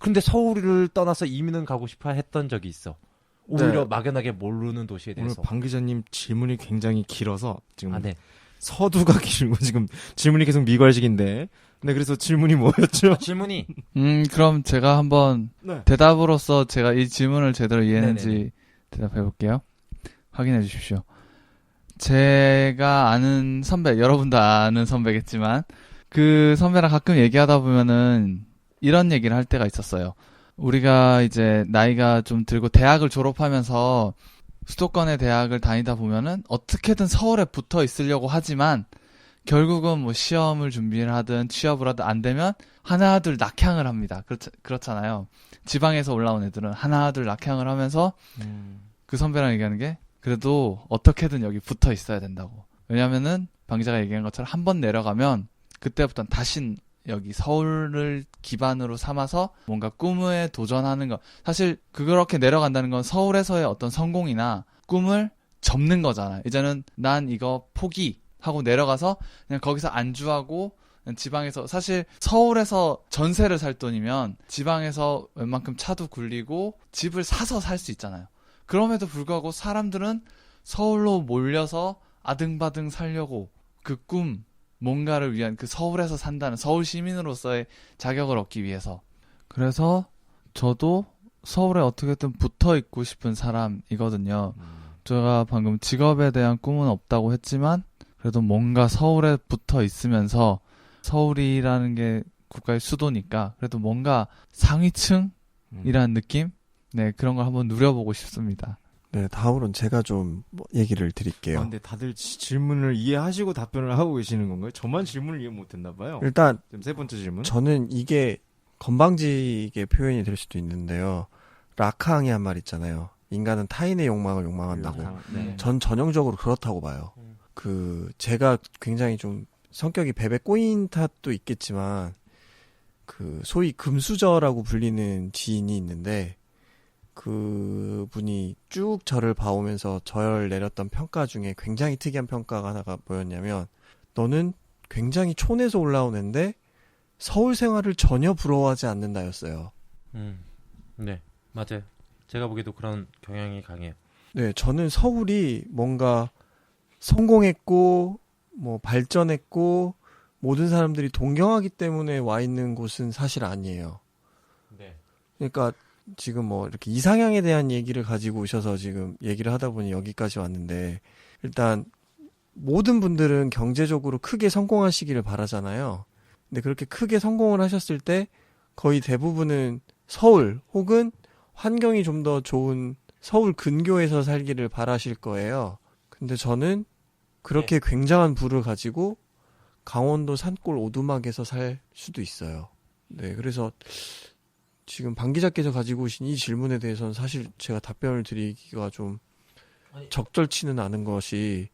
근데 서울을 떠나서 이민은 가고 싶어 했던 적이 있어. 오히려 네. 막연하게 모르는 도시에 오늘 대해서. 방 기자님 질문이 굉장히 길어서 지금 네. 서두가 길고 지금 질문이 계속 미괄식인데. 네, 그래서 질문이 뭐였죠? 질문이 그럼 제가 한번 네. 대답으로서 제가 이 질문을 제대로 이해했는지 네네네. 대답해 볼게요. 확인해 주십시오. 제가 아는 선배, 여러분도 아는 선배겠지만 그 선배랑 가끔 얘기하다 보면은 이런 얘기를 할 때가 있었어요. 우리가 이제 나이가 좀 들고 대학을 졸업하면서 수도권의 대학을 다니다 보면은 어떻게든 서울에 붙어 있으려고 하지만 결국은 뭐 시험을 준비를 하든 취업을 하든 안 되면 하나둘 낙향을 합니다. 그렇잖아요. 지방에서 올라온 애들은 하나둘 낙향을 하면서 그 선배랑 얘기하는 게 그래도 어떻게든 여기 붙어 있어야 된다고. 왜냐면은 방 기자가 얘기한 것처럼 한 번 내려가면 그때부터는 다신 여기 서울을 기반으로 삼아서 뭔가 꿈에 도전하는 거. 사실 그렇게 내려간다는 건 서울에서의 어떤 성공이나 꿈을 접는 거잖아. 이제는 난 이거 포기하고 내려가서 그냥 거기서 안주하고 그냥 지방에서 사실 서울에서 전세를 살 돈이면 지방에서 웬만큼 차도 굴리고 집을 사서 살 수 있잖아요. 그럼에도 불구하고 사람들은 서울로 몰려서 아등바등 살려고 그 꿈, 뭔가를 위한 그 서울에서 산다는 서울 시민으로서의 자격을 얻기 위해서. 그래서 저도 서울에 어떻게든 붙어 있고 싶은 사람이거든요. 제가 방금 직업에 대한 꿈은 없다고 했지만 그래도 뭔가 서울에 붙어 있으면서 서울이라는 게 국가의 수도니까 그래도 뭔가 상위층이라는 느낌? 네, 그런 걸 한번 누려보고 싶습니다. 네, 다음으로는 제가 좀 얘기를 드릴게요. 근데 다들 질문을 이해하시고 답변을 하고 계시는 건가요? 저만 질문을 이해 못했나 봐요. 일단 지금 세 번째 질문. 저는 이게 건방지게 표현이 될 수도 있는데요. 라캉이 한 말 있잖아요. 인간은 타인의 욕망을 욕망한다고. 네. 전 전형적으로 그렇다고 봐요. 제가 굉장히 좀 성격이 베베 꼬인 탓도 있겠지만 소위 금수저라고 불리는 지인이 있는데 그분이 쭉 저를 봐오면서 저를 내렸던 평가 중에 굉장히 특이한 평가가 하나가 뭐였냐면 너는 굉장히 촌에서 올라온 앤데 서울 생활을 전혀 부러워하지 않는다였어요. 네, 맞아요. 제가 보기에도 그런 경향이 강해요. 네, 저는 서울이 뭔가 성공했고 뭐 발전했고 모든 사람들이 동경하기 때문에 와 있는 곳은 사실 아니에요. 네. 그러니까 지금 뭐 이렇게 이상향에 대한 얘기를 가지고 오셔서 지금 얘기를 하다 보니 여기까지 왔는데, 일단 모든 분들은 경제적으로 크게 성공하시기를 바라잖아요. 근데 그렇게 크게 성공을 하셨을 때 거의 대부분은 서울 혹은 환경이 좀 더 좋은 서울 근교에서 살기를 바라실 거예요. 근데 저는 그렇게 굉장한 부를 가지고 강원도 산골 오두막에서 살 수도 있어요. 네, 그래서 지금 방 기자께서 가지고 오신 이 질문에 대해서는 사실 제가 답변을 드리기가 좀 적절치는 않은 것이,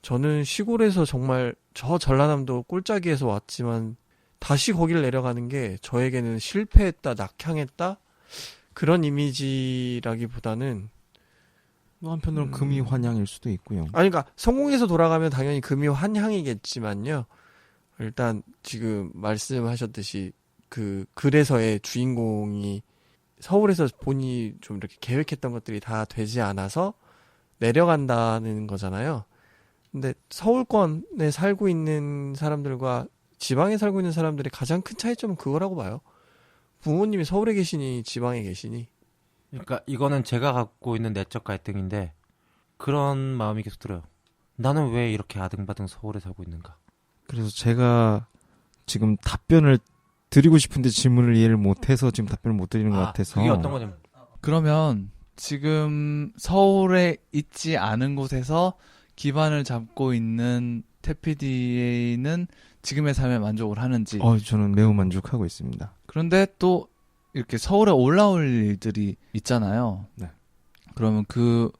저는 시골에서 정말 저 전라남도 꼴짜기에서 왔지만 다시 거기를 내려가는 게 저에게는 실패했다, 낙향했다 그런 이미지라기보다는, 뭐 한편으로는 금이 환향일 수도 있고요. 아니 그러니까 성공해서 돌아가면 당연히 금이 환향이겠지만요. 일단 지금 말씀하셨듯이 그 글에서의 주인공이 서울에서 본인이 좀 이렇게 계획했던 것들이 다 되지 않아서 내려간다는 거잖아요. 근데 서울권에 살고 있는 사람들과 지방에 살고 있는 사람들의 가장 큰 차이점은 그거라고 봐요. 부모님이 서울에 계시니 지방에 계시니. 그러니까 이거는 제가 갖고 있는 내적 갈등인데 그런 마음이 계속 들어요. 나는 왜 이렇게 아등바등 서울에 살고 있는가? 그래서 제가 지금 답변을 드리고 싶은데 질문을 이해를 못해서 지금 답변을 못 드리는 것 같아서. 그게 어떤 거냐면, 그러면 지금 서울에 있지 않은 곳에서 기반을 잡고 있는 태PD는 지금의 삶에 만족을 하는지. 저는 매우 만족하고 있습니다. 그런데 또 이렇게 서울에 올라올 일들이 있잖아요. 네. 그러면 그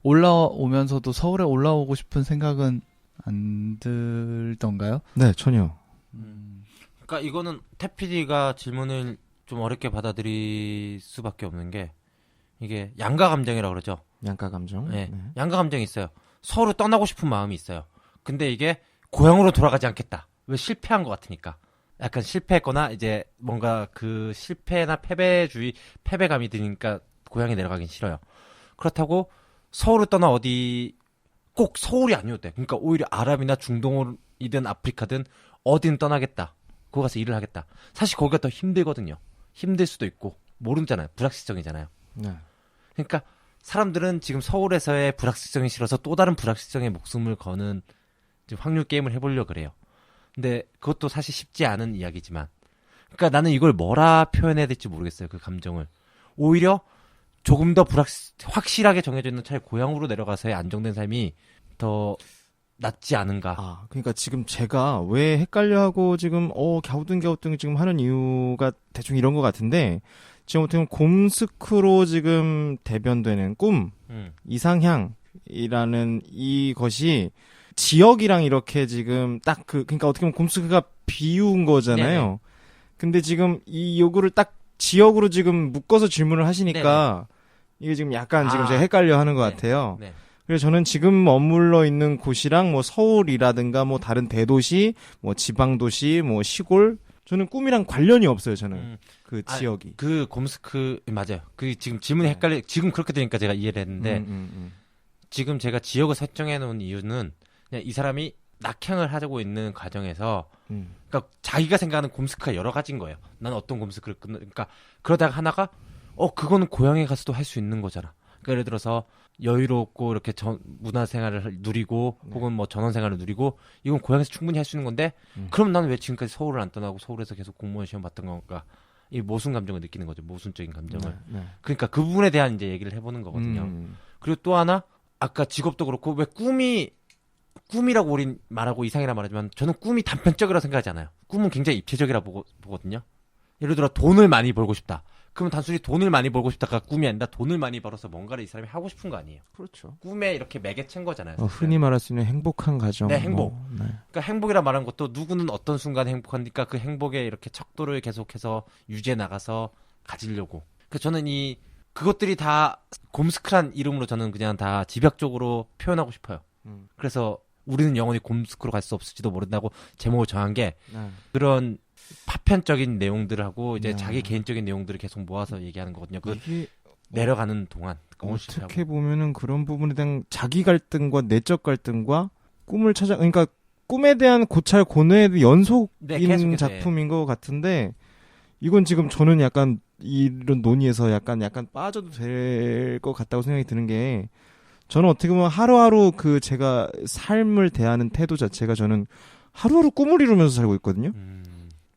올라오면서도 서울에 올라오고 싶은 생각은 안 들던가요? 네, 전혀. 그러니까 이거는 태PD가 질문을 좀 어렵게 받아들일 수밖에 없는 게, 이게 양가 감정이라고 그러죠. 양가 감정. 네. 네. 양가 감정이 있어요. 서울을 떠나고 싶은 마음이 있어요. 근데 이게 고향으로 돌아가지 않겠다. 왜? 실패한 것 같으니까. 약간 실패했거나 이제 뭔가 그 실패나 패배주의, 패배감이 드니까 고향에 내려가긴 싫어요. 그렇다고 서울을 떠나 어디, 꼭 서울이 아니어도 돼. 그러니까 오히려 아랍이나 중동이든 아프리카든 어디는 떠나겠다. 거기 가서 일을 하겠다. 사실 거기가 더 힘들거든요. 힘들 수도 있고 모르잖아요. 불확실성이잖아요. 네. 그러니까 사람들은 지금 서울에서의 불확실성이 싫어서 또 다른 불확실성에 목숨을 거는 지금 확률 게임을 해보려고 그래요. 근데 그것도 사실 쉽지 않은 이야기지만, 그러니까 나는 이걸 뭐라 표현해야 될지 모르겠어요. 그 감정을. 오히려 조금 더 확실하게 정해져 있는 차라리 고향으로 내려가서의 안정된 삶이 더 낫지 않은가. 그러니까 지금 제가 왜 헷갈려하고 지금 갸우뚱갸우뚱 지금 하는 이유가 대충 이런 것 같은데, 지금 어떻게 보면 곰스크로 지금 대변되는 꿈, 이상향이라는 이것이 지역이랑 이렇게 지금 딱 그러니까 어떻게 보면 곰스크가 비운 거잖아요. 네네. 근데 지금 이 요구를 딱 지역으로 지금 묶어서 질문을 하시니까 네네. 이게 지금 약간 지금 제가 헷갈려 하는 것 같아요. 네. 그래서 저는 지금 머물러 있는 곳이랑 뭐 서울이라든가 뭐 다른 대도시, 뭐 지방도시, 뭐 시골, 저는 꿈이랑 관련이 없어요, 저는. 그 지역이. 그 곰스크, 맞아요. 그 지금 질문이 헷갈려, 지금 그렇게 되니까 제가 이해를 했는데, 지금 제가 지역을 설정해 놓은 이유는 그냥 이 사람이 낙향을 하고 있는 과정에서, 그러니까 자기가 생각하는 곰스크가 여러 가지인 거예요. 나는 어떤 곰스크를 그러니까 그러다가 하나가, 그거는 고향에 가서도 할 수 있는 거잖아. 그러니까 예를 들어서 여유롭고 이렇게 문화 생활을 누리고 혹은 뭐 전원 생활을 누리고 이건 고향에서 충분히 할 수 있는 건데 그럼 나는 왜 지금까지 서울을 안 떠나고 서울에서 계속 공무원 시험 봤던 건가? 이 모순 감정을 느끼는 거죠. 모순적인 감정을. 그러니까 그 부분에 대한 이제 얘기를 해보는 거거든요. 그리고 또 하나, 아까 직업도 그렇고 왜 꿈이라고 우린 말하고 이상이라 말하지만 저는 꿈이 단편적이라고 생각하지 않아요. 꿈은 굉장히 입체적이라고 보거든요. 예를 들어 돈을 많이 벌고 싶다. 그러면 단순히 돈을 많이 벌고 싶다가 꿈이 아니라 돈을 많이 벌어서 뭔가를 이 사람이 하고 싶은 거 아니에요. 그렇죠. 꿈에 이렇게 매개체인 거잖아요. 흔히 말할 수 있는 행복한 가정. 네, 행복. 네. 그러니까 행복이라 말하는 것도 누구는 어떤 순간에 행복하니까 그 행복에 이렇게 척도를 계속해서 유지해 나가서 가지려고. 그러니까 저는 그것들이 다 곰스크란 이름으로 저는 그냥 다 집약적으로 표현하고 싶어요. 그래서 우리는 영원히 곰스크로 갈 수 없을지도 모른다고 제목을 정한 게 그런 파편적인 내용들하고 이제 자기 개인적인 내용들을 계속 모아서 얘기하는 거거든요. 내려가는 동안. 어떻게 보면은 그런 부분에 대한 자기 갈등과 내적 갈등과 꿈을 그러니까 꿈에 대한 고찰 고뇌의 연속인 작품인 것 같은데, 이건 지금 저는 약간 이런 논의에서 약간 빠져도 될 것 같다고 생각이 드는 게 저는 어떻게 보면 하루하루 그 제가 삶을 대하는 태도 자체가 저는 하루하루 꿈을 이루면서 살고 있거든요.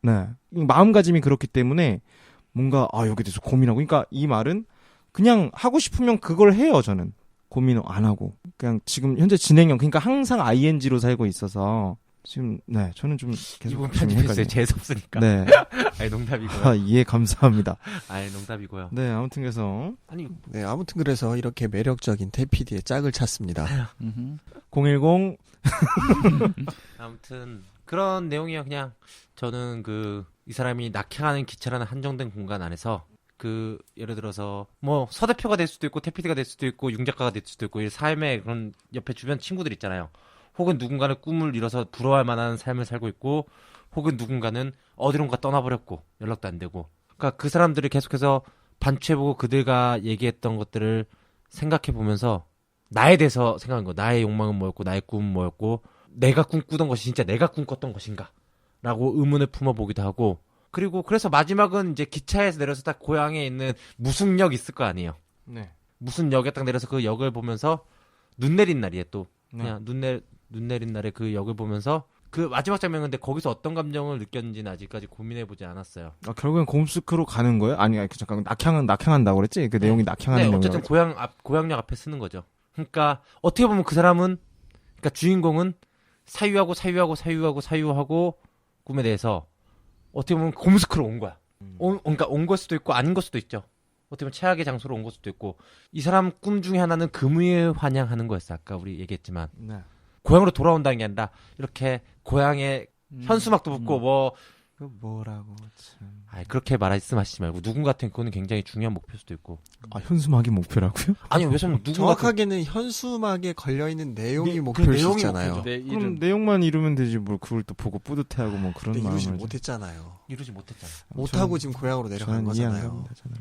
네. 마음가짐이 그렇기 때문에 뭔가 여기에 대해서 고민하고 그러니까 이 말은 그냥 하고 싶으면 그걸 해요, 저는. 고민을 안 하고. 그냥 지금 현재 진행형 그러니까 항상 ING로 살고 있어서 지금 네, 저는 좀 계속 이분 편집했어요. 재수 없으니까. 네. 아니 농담이고요. 예, 감사합니다. 아니 농담이고요. 네, 아무튼 그래서 아니 네, 아무튼 그래서 이렇게 매력적인 태피디의 짝을 찾습니다. 010 아무튼 그런 내용이야. 그냥 저는 이 사람이 낙향하는 기차라는 한정된 공간 안에서 예를 들어서 뭐 서대표가 될 수도 있고 태피디가 될 수도 있고 융작가가 될 수도 있고 이 삶의 그런 옆에 주변 친구들 있잖아요. 혹은 누군가는 꿈을 이뤄서 부러워할 만한 삶을 살고 있고 혹은 누군가는 어디론가 떠나버렸고 연락도 안 되고 그러니까 그 사람들을 계속해서 반추해보고 그들과 얘기했던 것들을 생각해보면서 나에 대해서 생각한 거. 나의 욕망은 뭐였고 나의 꿈은 뭐였고 내가 꿈꾸던 것이 진짜 내가 꿈꿨던 것인가 라고 의문을 품어보기도 하고 그리고 그래서 마지막은 이제 기차에서 내려서 딱 고향에 있는 무슨 역 있을 거 아니에요. 네. 무슨 역에 딱 내려서 그 역을 보면서 눈 내린 날이에요 또. 네. 그냥 눈 내린 날에 그 역을 보면서 그 마지막 장면 근데 거기서 어떤 감정을 느꼈는지는 아직까지 고민해보지 않았어요. 결국엔 곰스크로 가는 거예요? 아니, 잠깐 낙향한다고 그랬지? 그 내용이 낙향하는 네, 내용이라고 어쨌든 고향역 앞에 쓰는 거죠. 그러니까 어떻게 보면 그 사람은 그러니까 주인공은 사유하고 꿈에 대해서 어떻게 보면 곰스크로 온 거야. 그러니까 온 걸 수도 있고 아닌 걸 수도 있죠. 어떻게 보면 최악의 장소로 온 걸 수도 있고 이 사람 꿈 중에 하나는 금을 환영하는 거였어. 아까 우리 얘기했지만 네. 고향으로 돌아온다는 게 아니라 이렇게 고향에 현수막도 붙고 뭐 그 뭐라고 참. 그렇게 말씀하시지 말고 누군가 같은 그거는 굉장히 중요한 목표일 수도 있고 현수막이 목표라고요? 아니 왜냐면 누군가 정확하게는 현수막에 걸려있는 내용이 그 목표일 수 내용이 있잖아요. 목표죠. 그럼 내용만 이루면 되지 뭘 그걸 또 보고 뿌듯해하고 뭐 그런 근데 이루지 마음을 못했잖아요. 이루지 못했잖아. 못하고 지금 고향으로 내려간 저는 이해 안 거잖아요. 갑니다, 저는.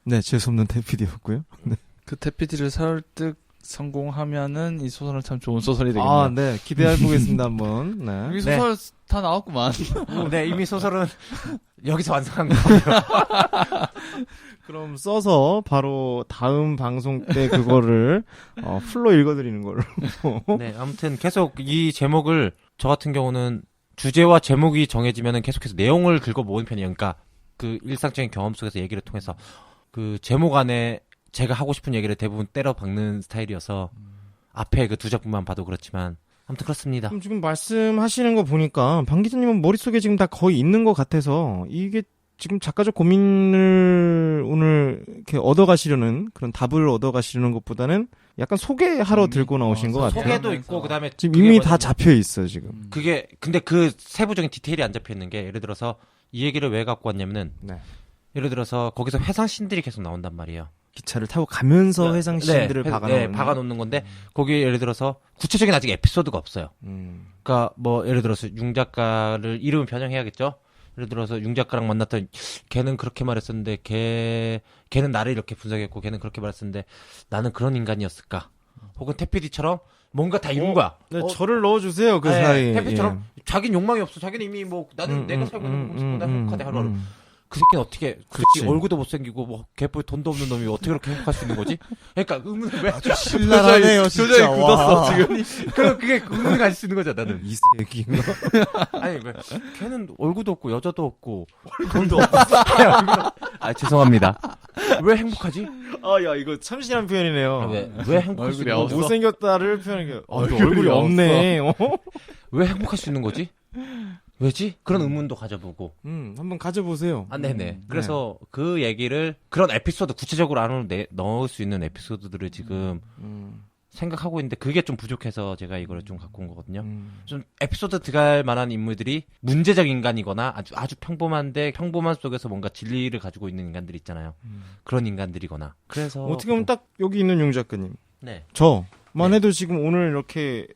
네, 재수없는 태피디였고요. 네. 그 태피디를 설득 성공하면은 이 소설은 참 좋은 소설이 되겠네요. 네, 기대해 보겠습니다 한번. 네. 여기 소설 다 나왔구만. 네 이미 소설은 여기서 완성한 거예요. 그럼 써서 바로 다음 방송 때 그거를 풀로 읽어드리는 걸로. 네 아무튼 계속 이 제목을 저 같은 경우는 주제와 제목이 정해지면은 계속해서 내용을 긁어 모은 편이에요. 그러니까 그 일상적인 경험 속에서 얘기를 통해서 그 제목 안에 제가 하고 싶은 얘기를 대부분 때려 박는 스타일이어서 앞에 그 두 작품만 봐도 그렇지만 아무튼 그렇습니다. 그럼 지금 말씀하시는 거 보니까 방 기자님은 머릿속에 지금 다 거의 있는 것 같아서 이게 지금 작가적 고민을 오늘 이렇게 얻어가시려는 그런 답을 얻어가시려는 것보다는 약간 소개하러 들고 나오신 것 같아요. 소개도 있고 그다음에 지금 그게 이미 뭐냐면 다 잡혀 있어 지금. 그게 근데 그 세부적인 디테일이 안 잡혀 있는 게 예를 들어서 이 얘기를 왜 갖고 왔냐면은 네. 예를 들어서 거기서 회상신들이 계속 나온단 말이에요. 기차를 타고 가면서 회상 씬들을 박아놓는 건데 거기에 예를 들어서 구체적인 아직 에피소드가 없어요. 그러니까 뭐 예를 들어서 융 작가를 이름을 변형해야겠죠. 예를 들어서 융 작가랑 만났던 걔는 그렇게 말했었는데 걔는 나를 이렇게 분석했고 걔는 그렇게 말했었는데 나는 그런 인간이었을까? 혹은 태피디처럼 뭔가 다 이룬 거야. 네, 저를 넣어주세요 그 사이에. 태피처럼 자기는 욕망이 없어. 자기는 이미 뭐 나는 내가 살고 있는 거 보고 나 행복하대 하루하루. 그 새끼는 어떻게 그 새끼 얼굴도 못생기고 뭐 개뿔 돈도 없는 놈이 어떻게 그렇게 행복할 수 있는 거지? 그러니까 의문을 왜 아주 신랄하네요 진짜. 굳었어 지금. 그럼 그게 의문을 가질 수 있는 거잖아 나는. 이 새끼인가? 아니 왜 걔는 얼굴도 없고 여자도 없고 돈도 없어. 죄송합니다. 왜 행복하지? 야 이거 참신한 표현이네요. 왜 행복할 수 있는 거지? 못생겼다를 표현해. 얼굴이 없네. 왜 행복할 수 있는 거지? 왜지? 그런 의문도 가져보고. 한번 가져보세요. 네네. 그래서 그 얘기를 그런 에피소드 구체적으로 안으로 넣을 수 있는 에피소드들을 지금 생각하고 있는데 그게 좀 부족해서 제가 이거를 좀 갖고 온 거거든요. 좀 에피소드 들어갈 만한 인물들이 문제적 인간이거나 아주 평범한데 평범한 속에서 뭔가 진리를 가지고 있는 인간들이 있잖아요. 그런 인간들이거나. 그래서 어떻게 보면 딱 여기 있는 용 작가님. 네. 저만 해도 지금 오늘 이렇게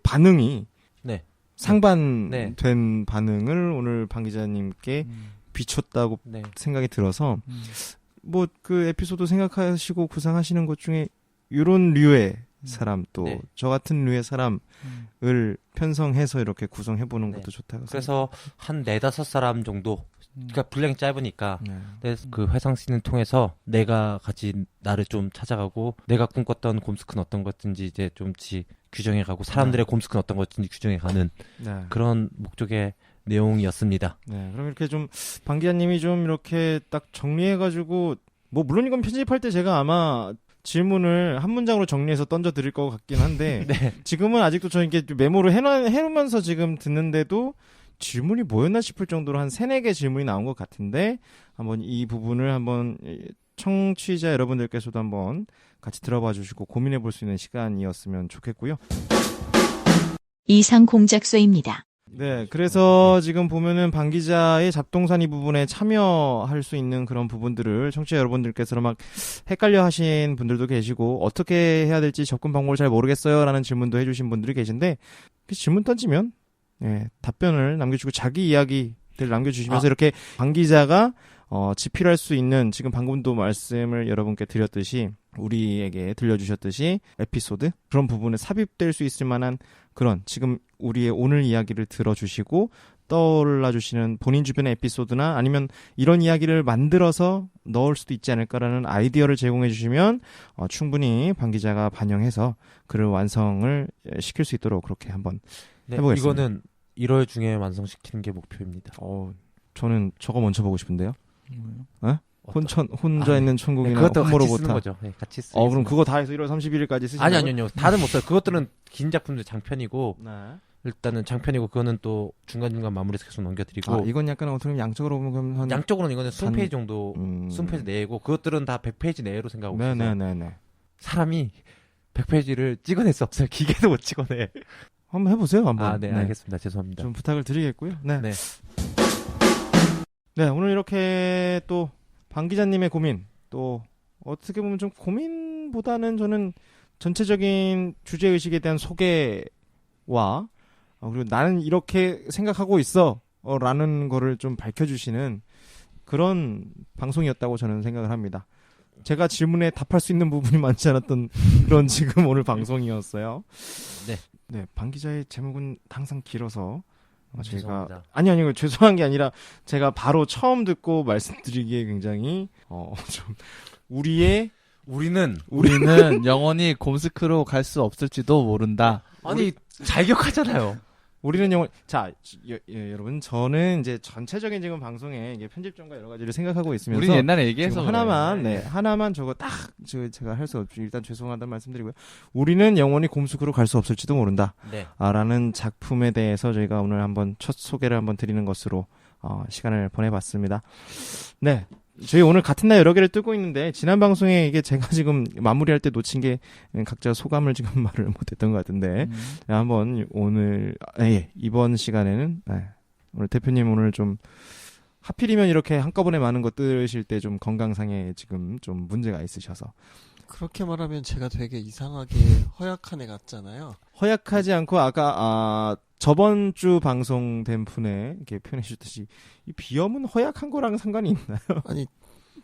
반응이 네. 상반된 반응을 오늘 방 기자님께 비췄다고 생각이 들어서 뭐 그 에피소드 생각하시고 구상하시는 것 중에 이런 류의 사람 또 저 같은 류의 사람을 편성해서 이렇게 구성해보는 것도 좋다고 그래서 한 4-5 사람 정도 그러니까 분량이 짧으니까 네. 그래서 그 회상 씬을 통해서 내가 가진 나를 좀 찾아가고 내가 꿈꿨던 곰스크는 어떤 것인지 이제 좀치 규정해가고 사람들의 곰스크는 어떤 것인지 규정해가는 네. 그런 목적의 내용이었습니다. 네, 그럼 이렇게 좀 방 기자님이 좀 이렇게 딱 정리해가지고 뭐 물론 이건 편집할 때 제가 아마 질문을 한 문장으로 정리해서 던져 드릴 것 같긴 한데 네. 지금은 아직도 저 이렇게 메모를 해놓으면서 지금 듣는데도 질문이 뭐였나 싶을 정도로 한 3-4개 질문이 나온 것 같은데 한번 이 부분을 한번 청취자 여러분들께서도 한번 같이 들어봐 주시고 고민해 볼 수 있는 시간이었으면 좋겠고요. 이상 공작소입니다. 네, 그래서 지금 보면은 방 기자의 잡동사니 부분에 참여할 수 있는 그런 부분들을 청취자 여러분들께서 막 헷갈려 하신 분들도 계시고 어떻게 해야 될지 접근 방법을 잘 모르겠어요 라는 질문도 해주신 분들이 계신데 질문 던지면 답변을 남겨주고 자기 이야기들 남겨주시면서 이렇게 방 기자가 집필할 수 있는 지금 방금도 말씀을 여러분께 드렸듯이 우리에게 들려주셨듯이 에피소드 그런 부분에 삽입될 수 있을 만한 그런 지금 우리의 오늘 이야기를 들어주시고 떠올라주시는 본인 주변의 에피소드나 아니면 이런 이야기를 만들어서 넣을 수도 있지 않을까라는 아이디어를 제공해 주시면 충분히 방 기자가 반영해서 글을 완성을 시킬 수 있도록 그렇게 한번 해보겠습니다. 이거는 1월 중에 완성시키는 게 목표입니다. 저는 저거 먼저 보고 싶은데요. 혼자 네. 있는 천국이나 그것도 같이 홈모로보타. 쓰는 거죠. 네, 같이 쓰. 그럼 그거 다 해서 1월 31일까지 쓰시는 아니요. 다들 못 써요. 그것들은 긴 작품들 장편이고 네. 일단은 장편이고 그거는 또 중간중간 마무리해서 계속 넘겨드리고 이건 약간 어떻게 보면 양적으로 보면 한 양쪽으로는 이거는 20페이지 정도 20페이지 내외고 그것들은 다 100페이지 내외로 생각하고 있어요. 네네네네. 사람이 100페이지를 찍어낼 수 없어요. 기계도 못 찍어내. 한번 해보세요. 한번. 네, 알겠습니다. 죄송합니다. 좀 부탁을 드리겠고요. 네. 네. 네, 오늘 이렇게 또 방 기자님의 고민, 또 어떻게 보면 좀 고민보다는 저는 전체적인 주제의식에 대한 소개와 그리고 나는 이렇게 생각하고 있어 라는 거를 좀 밝혀주시는 그런 방송이었다고 저는 생각을 합니다. 제가 질문에 답할 수 있는 부분이 많지 않았던 그런 지금 오늘 방송이었어요. 네, 방 기자의 제목은 항상 길어서 죄송합니다. 아니요 죄송한 게 아니라 제가 바로 처음 듣고 말씀드리기에 굉장히 좀 우리는 영원히 곰스크로 갈 수 없을지도 모른다. 아니 잘 기억하잖아요. 우리는 영원 여러분 저는 이제 전체적인 지금 방송에 이게 편집점과 여러 가지를 생각하고 있으면서 우리 옛날에 얘기해서 하나만 저거 딱 제가 할 수 없이 일단 죄송하다는 말씀드리고요. 우리는 영원히 곰숙으로 갈 수 없을지도 모른다. 네. 라는 작품에 대해서 저희가 오늘 한번 첫 소개를 한번 드리는 것으로 시간을 보내봤습니다. 네. 저희 오늘 같은 날 여러 개를 뜨고 있는데 지난 방송에 이게 제가 지금 마무리할 때 놓친 게 각자 소감을 지금 말을 못했던 것 같은데 한번 오늘 이번 시간에는 오늘 대표님 오늘 좀 하필이면 이렇게 한꺼번에 많은 거 뜨실 때 좀 건강상에 지금 좀 문제가 있으셔서 그렇게 말하면 제가 되게 이상하게 허약한 애 같잖아요. 허약하지 않고 아까 저번 주 방송된 분에 이렇게 표현해 주셨듯이 이 비염은 허약한 거랑 상관이 있나요? 아니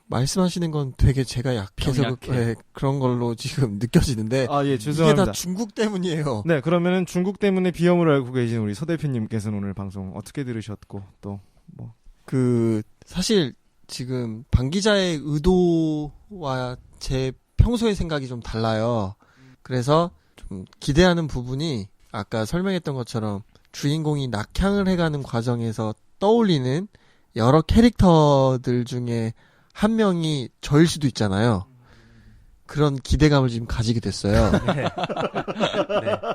말씀하시는 건 되게 제가 약해서 그런 걸로 지금 느껴지는데 죄송합니다. 이게 다 중국 때문이에요. 네, 그러면은 중국 때문에 비염을 앓고 계신 우리 서 대표님께서는 오늘 방송 어떻게 들으셨고 또 뭐 사실 지금 방 기자의 의도와 제 평소의 생각이 좀 달라요. 그래서 좀 기대하는 부분이 아까 설명했던 것처럼 주인공이 낙향을 해가는 과정에서 떠올리는 여러 캐릭터들 중에 한 명이 저일 수도 있잖아요. 그런 기대감을 지금 가지게 됐어요. 네.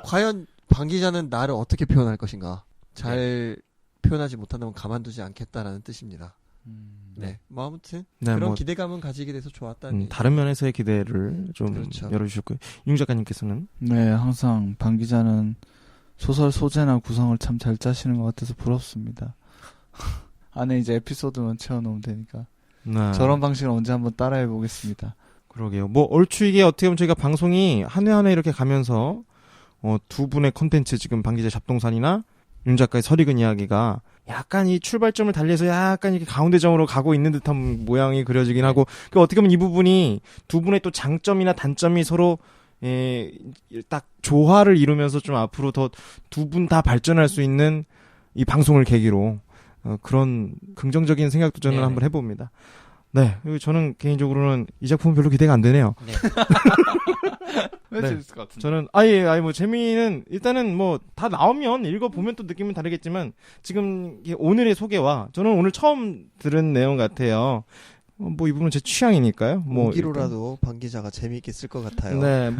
과연 방 기자는 나를 어떻게 표현할 것인가? 잘 표현하지 못한다면 가만두지 않겠다라는 뜻입니다. 네. 뭐 아무튼 그런 기대감은 가지게 돼서 좋았다는 다른 면에서의 기대를 좀 열어주셨고요. 윤 작가님께서는 항상 방 기자는 소설 소재나 구성을 참 잘 짜시는 것 같아서 부럽습니다. 안에 이제 에피소드만 채워놓으면 되니까 저런 방식을 언제 한번 따라해 보겠습니다. 그러게요. 얼추 이게 어떻게 보면 저희가 방송이 한 회 한 회 이렇게 가면서 두 분의 콘텐츠 지금 방 기자 잡동산이나 윤 작가의 설익은 이야기가 약간 이 출발점을 달리해서 약간 이렇게 가운데점으로 가고 있는 듯한 모양이 그려지긴 하고 어떻게 보면 이 부분이 두 분의 또 장점이나 단점이 서로 딱 조화를 이루면서 좀 앞으로 더 두 분 다 발전할 수 있는 이 방송을 계기로 그런 긍정적인 생각도 저는 네네. 한번 해봅니다. 네, 그리고 저는 개인적으로는 이 작품은 별로 기대가 안 되네요. 네. 왜 네. 재밌을 것 같은데. 저는 아예 뭐 재미는 일단은 뭐 다 나오면 읽어보면 또 느낌은 다르겠지만 지금 이게 오늘의 소개와 저는 오늘 처음 들은 내용 같아요. 뭐 이 부분은 제 취향이니까요. 뭐 오기로라도 방 기자가 재미있게 쓸 것 같아요. 네,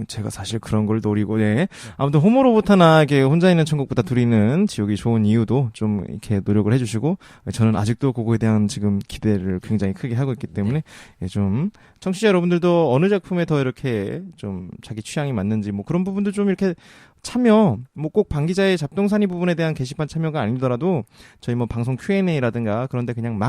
제가 사실 그런 걸 노리고, 네. 아무튼 호모로보타나 이렇게 혼자 있는 천국보다 둘이 있는 지옥이 좋은 이유도 좀 이렇게 노력을 해주시고, 저는 아직도 그거에 대한 지금 기대를 굉장히 크게 하고 있기 때문에, 예, 좀, 청취자 여러분들도 어느 작품에 더 이렇게 좀 자기 취향이 맞는지, 뭐 그런 부분도 좀 이렇게 참여, 뭐 꼭 방기자의 잡동사니 부분에 대한 게시판 참여가 아니더라도 저희 뭐 방송 Q&A라든가 그런데 그냥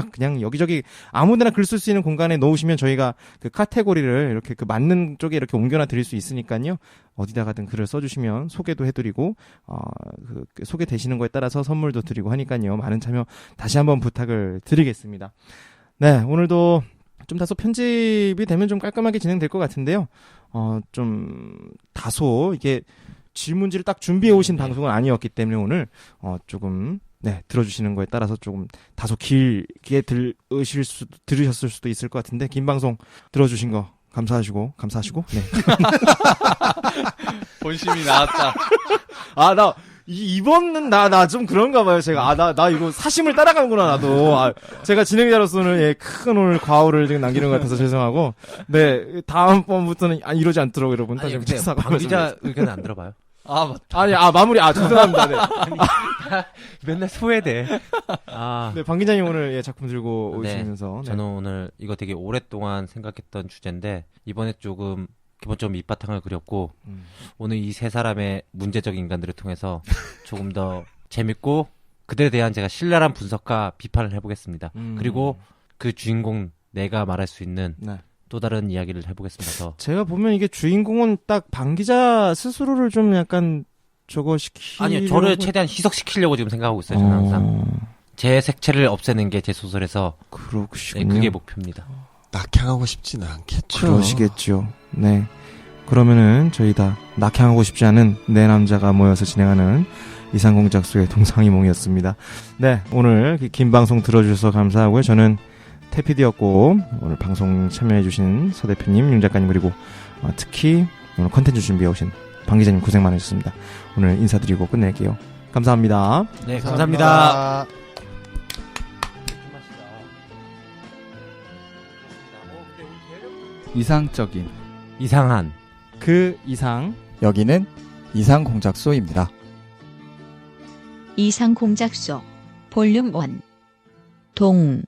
여기저기 아무데나 글 쓸 수 있는 공간에 넣으시면 저희가 그 카테고리를 이렇게 그 맞는 쪽에 이렇게 옮겨놔 드릴 수 있으니까요. 어디다가든 글을 써주시면 소개도 해드리고, 그 소개되시는 거에 따라서 선물도 드리고 하니까요. 많은 참여 다시 한번 부탁을 드리겠습니다. 네, 오늘도 좀 다소 편집이 되면 좀 깔끔하게 진행될 것 같은데요. 좀 다소 이게 질문지를 딱 준비해 오신 방송은 아니었기 때문에 오늘 조금 들어주시는 거에 따라서 조금 다소 길게 들으셨을 수도 있을 것 같은데 긴 방송 들어주신 거 감사하시고 네. 본심이 나왔다. 이번은 나 좀 그런가 봐요. 제가 나 이거 사심을 따라가는구나 나도. 제가 진행자로서는 큰 오늘 과오를 지금 남기는 것 같아서 죄송하고. 네, 다음번부터는 이러지 않도록 여러분 다시 한번 죄송하고. 방 기자 의견은 안 들어봐요? 맞다. 마무리. 죄송합니다. 네. 맨날 소외돼. 네, 방 기자님 오늘 작품 들고 네, 오시면서. 네. 저는 오늘 이거 되게 오랫동안 생각했던 주제인데 이번에 조금 기본적으로 밑바탕을 그렸고 오늘 이 세 사람의 문제적 인간들을 통해서 조금 더 재밌고 그들에 대한 제가 신랄한 분석과 비판을 해보겠습니다. 그리고 그 주인공 내가 말할 수 있는 또 다른 이야기를 해보겠습니다. 제가 보면 이게 주인공은 딱 방 기자 스스로를 좀 약간 저거 아니요, 저를 최대한 희석시키려고 지금 생각하고 있어요. 저는 항상 제 색채를 없애는 게 제 소설에서 그렇군요. 그게 목표입니다. 낙향하고 싶지는 않겠죠. 그러시겠죠. 네. 그러면은 저희 다 낙향하고 싶지 않은 네 남자가 모여서 진행하는 이상공작소의 동상이몽이었습니다. 네, 오늘 긴 방송 들어주셔서 감사하고요. 저는 태피디였고 오늘 방송 참여해주신 서 대표님, 윤 작가님 그리고 특히 오늘 컨텐츠 준비해 오신 방 기자님 고생 많으셨습니다. 오늘 인사드리고 끝낼게요. 감사합니다. 네, 감사합니다. 이상적인 이상한 그 이상 여기는 이상공작소입니다. 이상공작소 볼륨 1 동상이몽